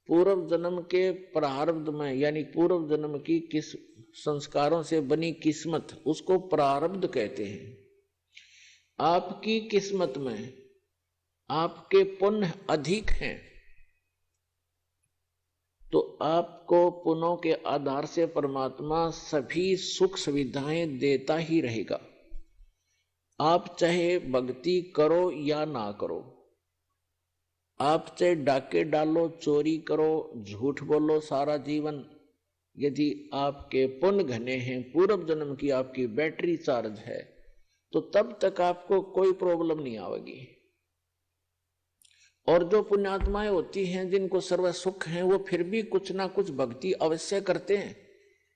Speaker 1: पूर्व जन्म के प्रारब्ध में, यानी पूर्व जन्म की किस संस्कारों से बनी किस्मत, उसको प्रारब्ध कहते हैं। आपकी किस्मत में आपके पुण्य अधिक हैं तो आपको पुण्यों के आधार से परमात्मा सभी सुख सुविधाएं देता ही रहेगा। आप चाहे भक्ति करो या ना करो, आप चाहे डाके डालो, चोरी करो, झूठ बोलो सारा जीवन, यदि आपके पुण्य घने हैं, पूर्व जन्म की आपकी बैटरी चार्ज है, तो तब तक आपको कोई प्रॉब्लम नहीं आएगी। और जो पुण्यात्माएं होती हैं जिनको सर्व सुख है, वो फिर भी कुछ ना कुछ भक्ति अवश्य करते हैं,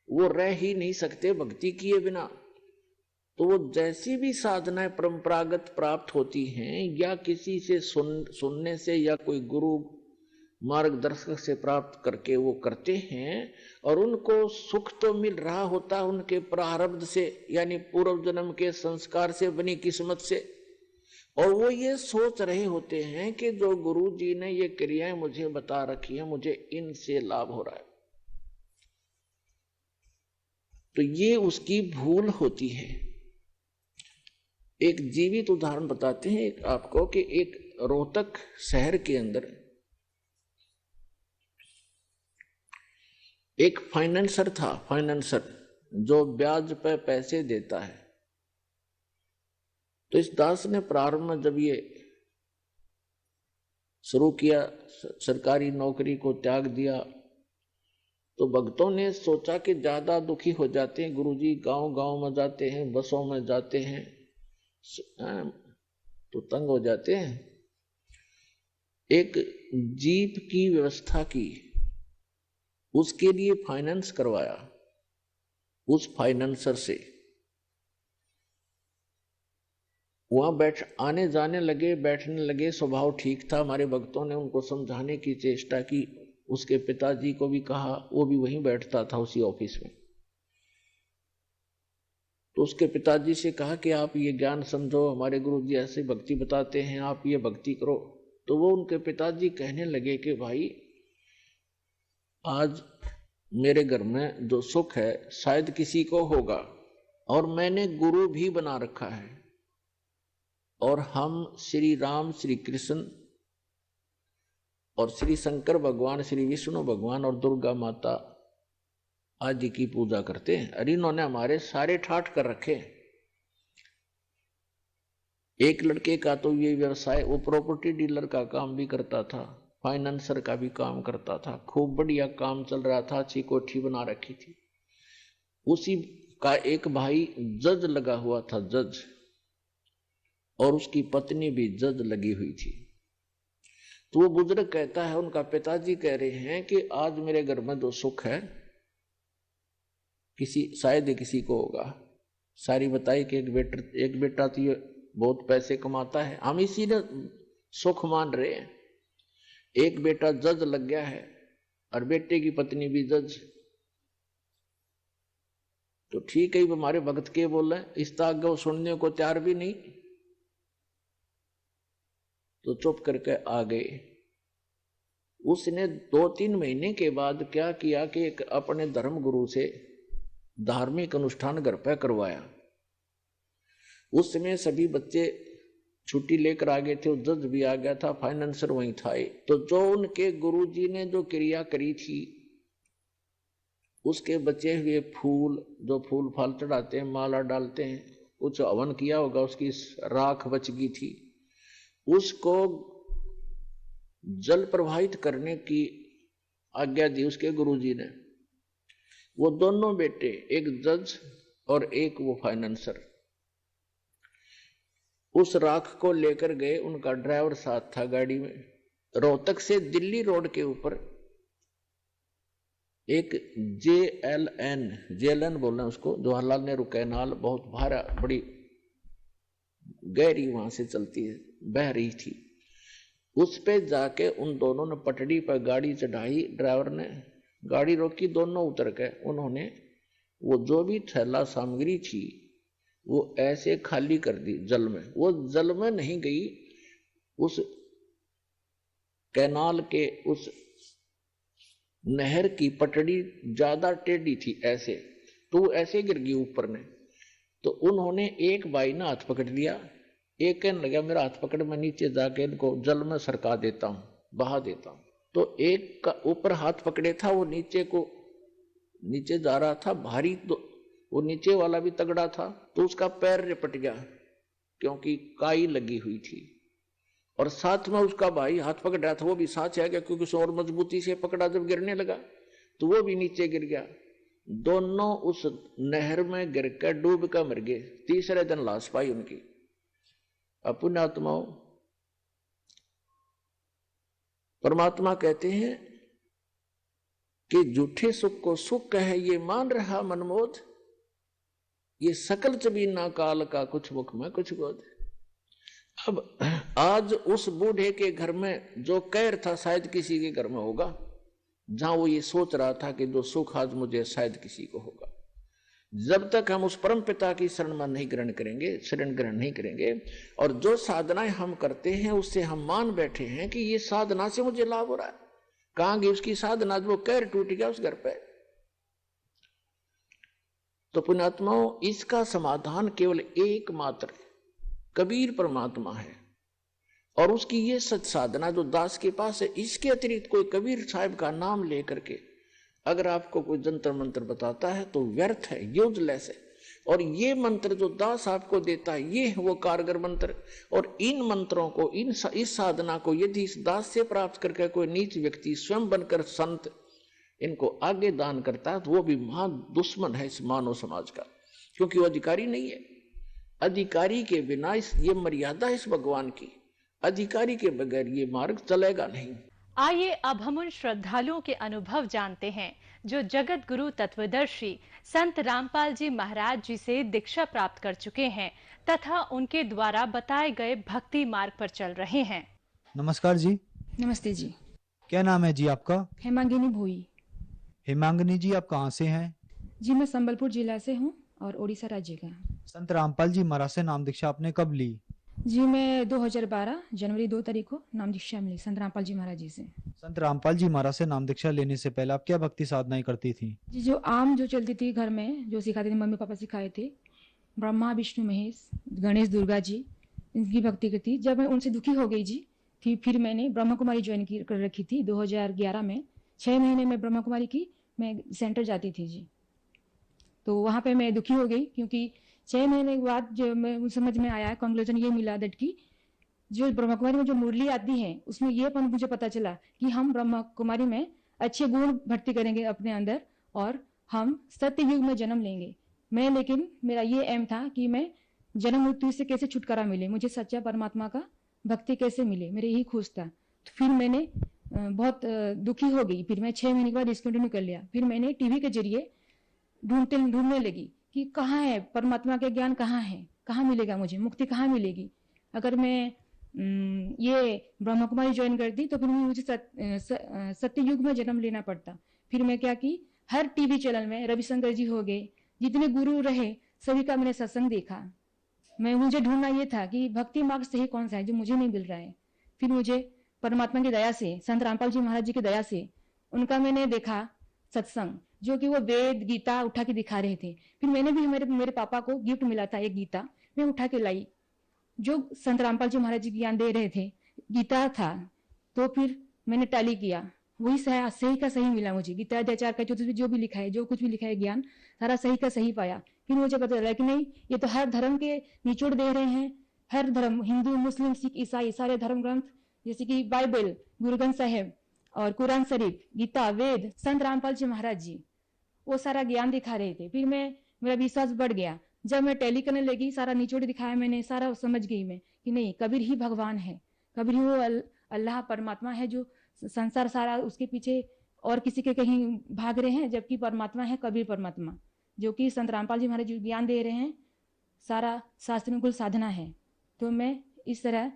Speaker 1: वो रह ही नहीं सकते भक्ति किए बिना। तो वो जैसी भी साधनाएं परंपरागत प्राप्त होती हैं या किसी से सुनने से या कोई गुरु मार्गदर्शक से प्राप्त करके वो करते हैं, और उनको सुख तो मिल रहा होता है उनके प्रारब्ध से, यानी पूर्व जन्म के संस्कार से बनी किस्मत से। और वो ये सोच रहे होते हैं कि जो गुरु जी ने ये क्रियाएं मुझे बता रखी है, मुझे इनसे लाभ हो रहा है। तो ये उसकी भूल होती है। एक जीवित उदाहरण बताते हैं एक आपको कि एक रोहतक शहर के अंदर एक फाइनेंसर था, फाइनेंसर जो ब्याज पे पैसे देता है। तो इस दास ने प्रारंभ में जब ये शुरू किया, सरकारी नौकरी को त्याग दिया, तो भक्तों ने सोचा कि ज्यादा दुखी हो जाते हैं गुरुजी, गांव गांव में जाते हैं, बसों में जाते हैं, तो तंग हो जाते हैं। एक जीप की व्यवस्था की, उसके लिए फाइनेंस करवाया, उस फाइनेंसर से वहां आने जाने लगे, बैठने लगे, स्वभाव ठीक था। हमारे भक्तों ने उनको समझाने की चेष्टा की, उसके पिताजी को भी कहा, वो भी वहीं बैठता था उसी ऑफिस में। तो उसके पिताजी से कहा कि आप ये ज्ञान समझो, हमारे गुरु जी ऐसे भक्ति बताते हैं, आप ये भक्ति करो। तो वो उनके पिताजी कहने लगे कि भाई आज मेरे घर में जो सुख है शायद किसी को होगा, और मैंने गुरु भी बना रखा है, और हम श्री राम, श्री कृष्ण और श्री शंकर भगवान, श्री विष्णु भगवान और दुर्गा माता आदि की पूजा करते हैं। अरे इन्होंने हमारे सारे ठाठ कर रखे। एक लड़के का तो ये व्यवसाय, वो प्रॉपर्टी डीलर का काम भी करता था, फाइनेंसर का भी काम करता था, खूब बढ़िया काम चल रहा था, अच्छी कोठी बना रखी थी। उसी का एक भाई जज लगा हुआ था, जज, और उसकी पत्नी भी जज लगी हुई थी। तो वो बुजुर्ग कहता है, उनका पिताजी कह रहे हैं कि आज मेरे घर में जो सुख है शायद किसी को होगा। सारी बताई कि एक बेटा तो ये बहुत पैसे कमाता है, हम इसी ने सुख मान रहे हैं। एक बेटा जज लग गया है और बेटे की पत्नी भी जज। तो ठीक है, हमारे भक्त के बोल रहे, इस तक वो सुनने को तैयार भी नहीं, तो चुप करके आ गए। उसने 2-3 महीने के बाद क्या किया कि एक अपने धर्म गुरु से धार्मिक अनुष्ठान घर पे करवाया। उस समय सभी बच्चे छुट्टी लेकर आ गए थे, जज भी आ गया था, फाइनेंसर वहीं था। तो जो उनके गुरुजी ने जो क्रिया करी थी, उसके बचे हुए फूल, जो फूल फाल चढ़ाते हैं, माला डालते हैं, कुछ हवन किया होगा, उसकी राख बच गई थी, उसको जल प्रवाहित करने की आज्ञा दी उसके गुरुजी ने। वो दोनों बेटे, एक जज और एक वो फाइनेंसर, उस राख को लेकर गए। उनका ड्राइवर साथ था गाड़ी में। रोहतक से दिल्ली रोड के ऊपर एक जेएलएन बोल रहे हैं उसको, जवाहरलाल नेहरू कैनाल, बहुत भारा, बड़ी गहरी वहां से चलती है, बह रही थी। उस पे जाके उन दोनों ने पटड़ी पर गाड़ी चढ़ाई, ड्राइवर ने गाड़ी रोकी, दोनों उतर गए। उन्होंने वो जो भी थैला सामग्री थी वो ऐसे खाली कर दी जल में। वो जल में नहीं गई, उस कैनाल के उस नहर की पटड़ी ज्यादा टेढ़ी थी ऐसे, तो ऐसे गिर गई ऊपर ने। तो उन्होंने, एक भाई ने हाथ पकड़ लिया, एक कहने लगा मेरा हाथ पकड़, मैं नीचे जाके इनको जल में सरका देता हूं, बहा देता हूं। तो एक का ऊपर हाथ पकड़े था, वो नीचे जा रहा था भारी, तो वो नीचे वाला भी तगड़ा था, तो उसका पैर रिपट गया क्योंकि काई लगी हुई थी। और साथ में उसका भाई हाथ पकड़ रहा था, वो भी साथ आ गया क्योंकि उसे और मजबूती से पकड़ा, जब गिरने लगा तो वो भी नीचे गिर गया। दोनों उस नहर में गिर कर डूब कर मर गए। तीसरे दिन लाश पाई उनकी। पुण्यात्माओं, परमात्मा कहते हैं कि झूठे सुख को सुख कहे ये मान रहा मनमोद, ये सकल चबीना काल का कुछ मुख में कुछ गोद। अब आज उस बूढ़े के घर में जो कहर था शायद किसी के घर में होगा, जहां वो ये सोच रहा था कि जो सुख आज मुझे शायद किसी को होगा। जब तक हम उस परम पिता की शरण नहीं ग्रहण करेंगे, और जो साधनाएं हम करते हैं उससे हम मान बैठे हैं कि ये साधना से मुझे लाभ हो रहा है, कहां गई उसकी साधना, वो कहर टूट गया उस घर पे। तो पुण्यात्माओं, इसका समाधान केवल एकमात्र कबीर परमात्मा है, और उसकी ये सच साधना जो दास के पास है। इसके अतिरिक्त कोई कबीर साहब का नाम लेकर के अगर आपको कोई जंतर मंत्र बताता है तो व्यर्थ है, यूजलेस है। और ये मंत्र जो दास आपको देता है, ये है वो कारगर मंत्र। और इन मंत्रों को, इस साधना को यदि इस दास से प्राप्त करके कोई नीच व्यक्ति स्वयं बनकर संत इनको आगे दान करता है, तो वो भी महान दुश्मन है इस मानव समाज का, क्योंकि वो अधिकारी नहीं है। अधिकारी के बिना ये मर्यादा इस भगवान की, अधिकारी के बगैर ये मार्ग चलेगा नहीं।
Speaker 2: आइए अब हम उन श्रद्धालुओं के अनुभव जानते हैं जो जगत गुरु तत्वदर्शी संत रामपाल जी महाराज जी से दीक्षा प्राप्त कर चुके हैं तथा उनके द्वारा बताए गए भक्ति मार्ग पर चल रहे हैं।
Speaker 3: नमस्कार जी।
Speaker 4: नमस्ते जी।
Speaker 3: क्या नाम है जी आपका?
Speaker 4: हेमांगिनी भोई।
Speaker 3: हेमांगिनी जी, आप कहाँ से हैं?
Speaker 4: जी मैं संबलपुर जिला से हूँ और उड़ीसा राज्य का।
Speaker 3: संत रामपाल जी महाराज से नाम दीक्षा आपने कब ली?
Speaker 4: जी मैं 2012 जनवरी 2 तारीख को नाम दीक्षा मिली संत रामपाल जी महाराज जी से।
Speaker 3: संत रामपाल जी महाराज से नाम दीक्षा लेने से पहले आप क्या भक्ति साधनाएं करती थी?
Speaker 4: जी जो आम जो चलती थी घर में, जो सिखाते थे, मम्मी पापा सिखाए थे, ब्रह्मा विष्णु महेश गणेश दुर्गा जी, इनकी भक्ति करती। जब मैं उनसे दुखी हो गई जी थी, फिर मैंने ब्रह्मा कुमारी ज्वाइन कर रखी थी 2011 में। 6 महीने में ब्रह्मा कुमारी की मैं सेंटर जाती थी जी। तो वहाँ पे मैं दुखी हो गई क्योंकि 6 महीने के बाद जो मैं समझ में आया, कंक्लूजन ये मिला दैट की जो ब्रह्मा कुमारी में जो मुरली आती है उसमें ये मुझे पता चला कि हम ब्रह्मा कुमारी में अच्छे गुण भर्ती करेंगे अपने अंदर और हम सत्य युग में जन्म लेंगे। मैं लेकिन मेरा ये एम था कि मैं जन्म मृत्यु से कैसे छुटकारा मिले, मुझे सच्चा परमात्मा का भक्ति कैसे मिले, मेरे यही खोज था। तो फिर मैंने बहुत दुखी हो गई। फिर मैं 6 महीने के बाद डिस्कंटिन्यू कर लिया। फिर मैंने टीवी के जरिए ढूंढने लगी कि कहाँ है परमात्मा के ज्ञान, कहाँ है, कहाँ मिलेगा मुझे मुक्ति, कहाँ मिलेगी। अगर मैं ये ब्रह्मा कुमारी ज्वाइन करती तो फिर मुझे सत्य युग में जन्म लेना पड़ता। फिर मैं क्या की, हर टीवी चैनल में रविशंकर जी हो गए, जितने गुरु रहे सभी का मैंने सत्संग देखा। मुझे ढूंढना ये था कि भक्ति मार्ग सही कौन सा है जो मुझे नहीं मिल रहा है। फिर मुझे परमात्मा की दया से, संत रामपाल जी महाराज जी की दया से उनका मैंने देखा सत्संग, जो कि वो वेद गीता उठा के दिखा रहे थे। फिर मैंने भी मेरे पापा को गिफ्ट मिला था एक गीता, मैं उठा के लाई, जो संत रामपाल जी महाराज जी ज्ञान दे रहे थे, गीता था। तो फिर मैंने टैली किया, वही सही का सही मिला मुझे। गीता अध्याचार का जो भी लिखा है, जो कुछ भी लिखा है ज्ञान, सारा सही का सही पाया। फिर मुझे पता चला कि नहीं, ये तो हर धर्म के निचोड़ दे रहे हैं। हर धर्म, हिंदू मुस्लिम सिख ईसाई, सारे धर्म ग्रंथ जैसे कि बाइबल, गुरु ग्रंथ साहिब और कुरान शरीफ, गीता, वेद, संत रामपाल जी महाराज जी, वो सारा ज्ञान दिखा रहे थे। फिर मेरा विश्वास बढ़ गया। जब मैं टैली करने लगी, सारा निचोड़ दिखाया मैंने, सारा समझ गई मैं कि नहीं, कबीर ही भगवान है, कबीर ही वो अल्लाह परमात्मा है जो संसार सारा उसके पीछे और किसी के कहीं भाग रहे हैं, जबकि परमात्मा है कबीर परमात्मा, जो कि संत रामपाल जी महाराज जी ज्ञान दे रहे हैं। सारा शास्त्र में कुल साधना है। तो मैं इस तरह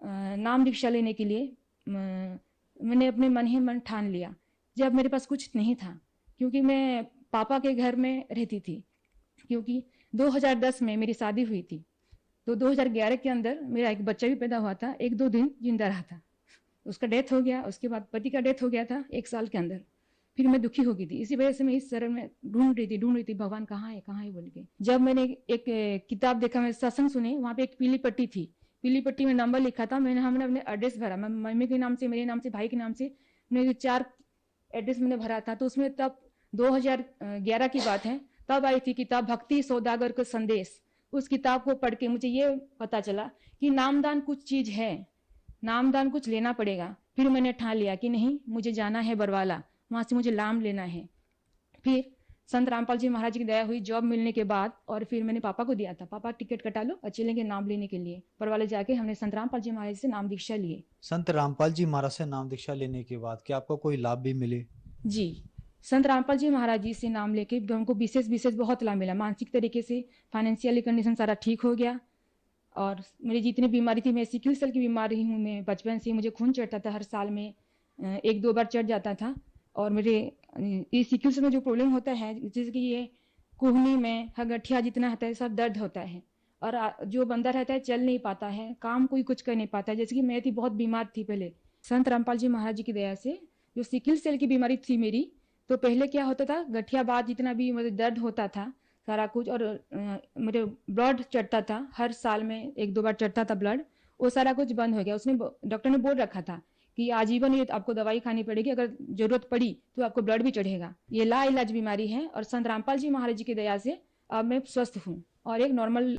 Speaker 4: नाम दीक्षा लेने के लिए मैंने अपने मन ही मन ठान लिया, जब मेरे पास कुछ नहीं था। क्योंकि मैं पापा के घर में रहती थी, क्योंकि 2010 में मेरी शादी हुई थी। तो 2011 के अंदर मेरा एक बच्चा भी पैदा हुआ था, 1-2 दिन जिंदा रहा था, उसका डेथ हो गया। उसके बाद पति का डेथ हो गया था 1 साल के अंदर। फिर मैं दुखी हो गई थी। इसी वजह से मैं इस शरण में ढूंढ रही थी भगवान कहाँ है बोल के। जब मैंने एक किताब देखा, मैं सत्संग सुने, वहाँ पे एक पीली पट्टी थी, पीली पट्टी में नंबर लिखा था। हमने अपने एड्रेस भरा, मम्मी के नाम से, मेरे नाम से, भाई के नाम से, मैंने 4 एड्रेस मैंने भरा था। तो उसमें तब 2011 की बात है, तब आई थी किताब भक्ति सौदागर का संदेश। उस किताब को पढ़ के मुझे ये पता चला कि नामदान कुछ चीज है, नामदान कुछ लेना पड़ेगा। फिर मैंने ठान लिया कि नहीं, मुझे जाना है बरवाला, वहां से मुझे नाम लेना है। फिर संत रामपाल जी महाराज की दया हुई जॉब मिलने के बाद, और फिर मैंने पापा को दिया था, पापा टिकट कटा लो और चलेंगे नाम लेने के लिए। बरवाला जाके हमने संत रामपाल जी महाराज से नाम दीक्षा लिए।
Speaker 3: संत रामपाल जी महाराज से नाम दीक्षा लेने के बाद क्या आपको कोई लाभ भी मिले?
Speaker 4: जी, संत रामपाल जी महाराज जी से नाम लेके हमको विशेष बहुत लाभ मिला। मानसिक तरीके से, फाइनेंशियली कंडीशन सारा ठीक हो गया। और मेरी जितनी बीमारी थी, मैं सिकल सेल की बीमारी हूँ, मैं बचपन से, मुझे खून चढ़ता था, हर साल में 1-2 बार चढ़ जाता था। और मेरे ये सिकल सेल में जो प्रॉब्लम होता है, जैसे कि ये कुहनी में गठिया जितना होता है सब दर्द होता है, और जो बंदा रहता है चल नहीं पाता है, काम कोई कुछ कर नहीं पाता है। जैसे कि मैं थी बहुत बीमार थी पहले। संत रामपाल जी महाराज जी की दया से जो सिकल सेल की बीमारी थी मेरी, तो पहले क्या होता था, गठिया बाद जितना भी मुझे दर्द होता था सारा कुछ, और मेरे ब्लड चढ़ता था, हर साल में 1-2 बार चढ़ता था ब्लड, वो सारा कुछ बंद हो गया। उसने, डॉक्टर ने बोल रखा था कि आजीवन ये आपको दवाई खानी पड़ेगी, अगर जरूरत पड़ी तो आपको ब्लड भी चढ़ेगा। ये लाइलाज बीमारी है, और संत रामपाल जी महाराज जी की दया से अब मैं स्वस्थ हूँ और एक नॉर्मल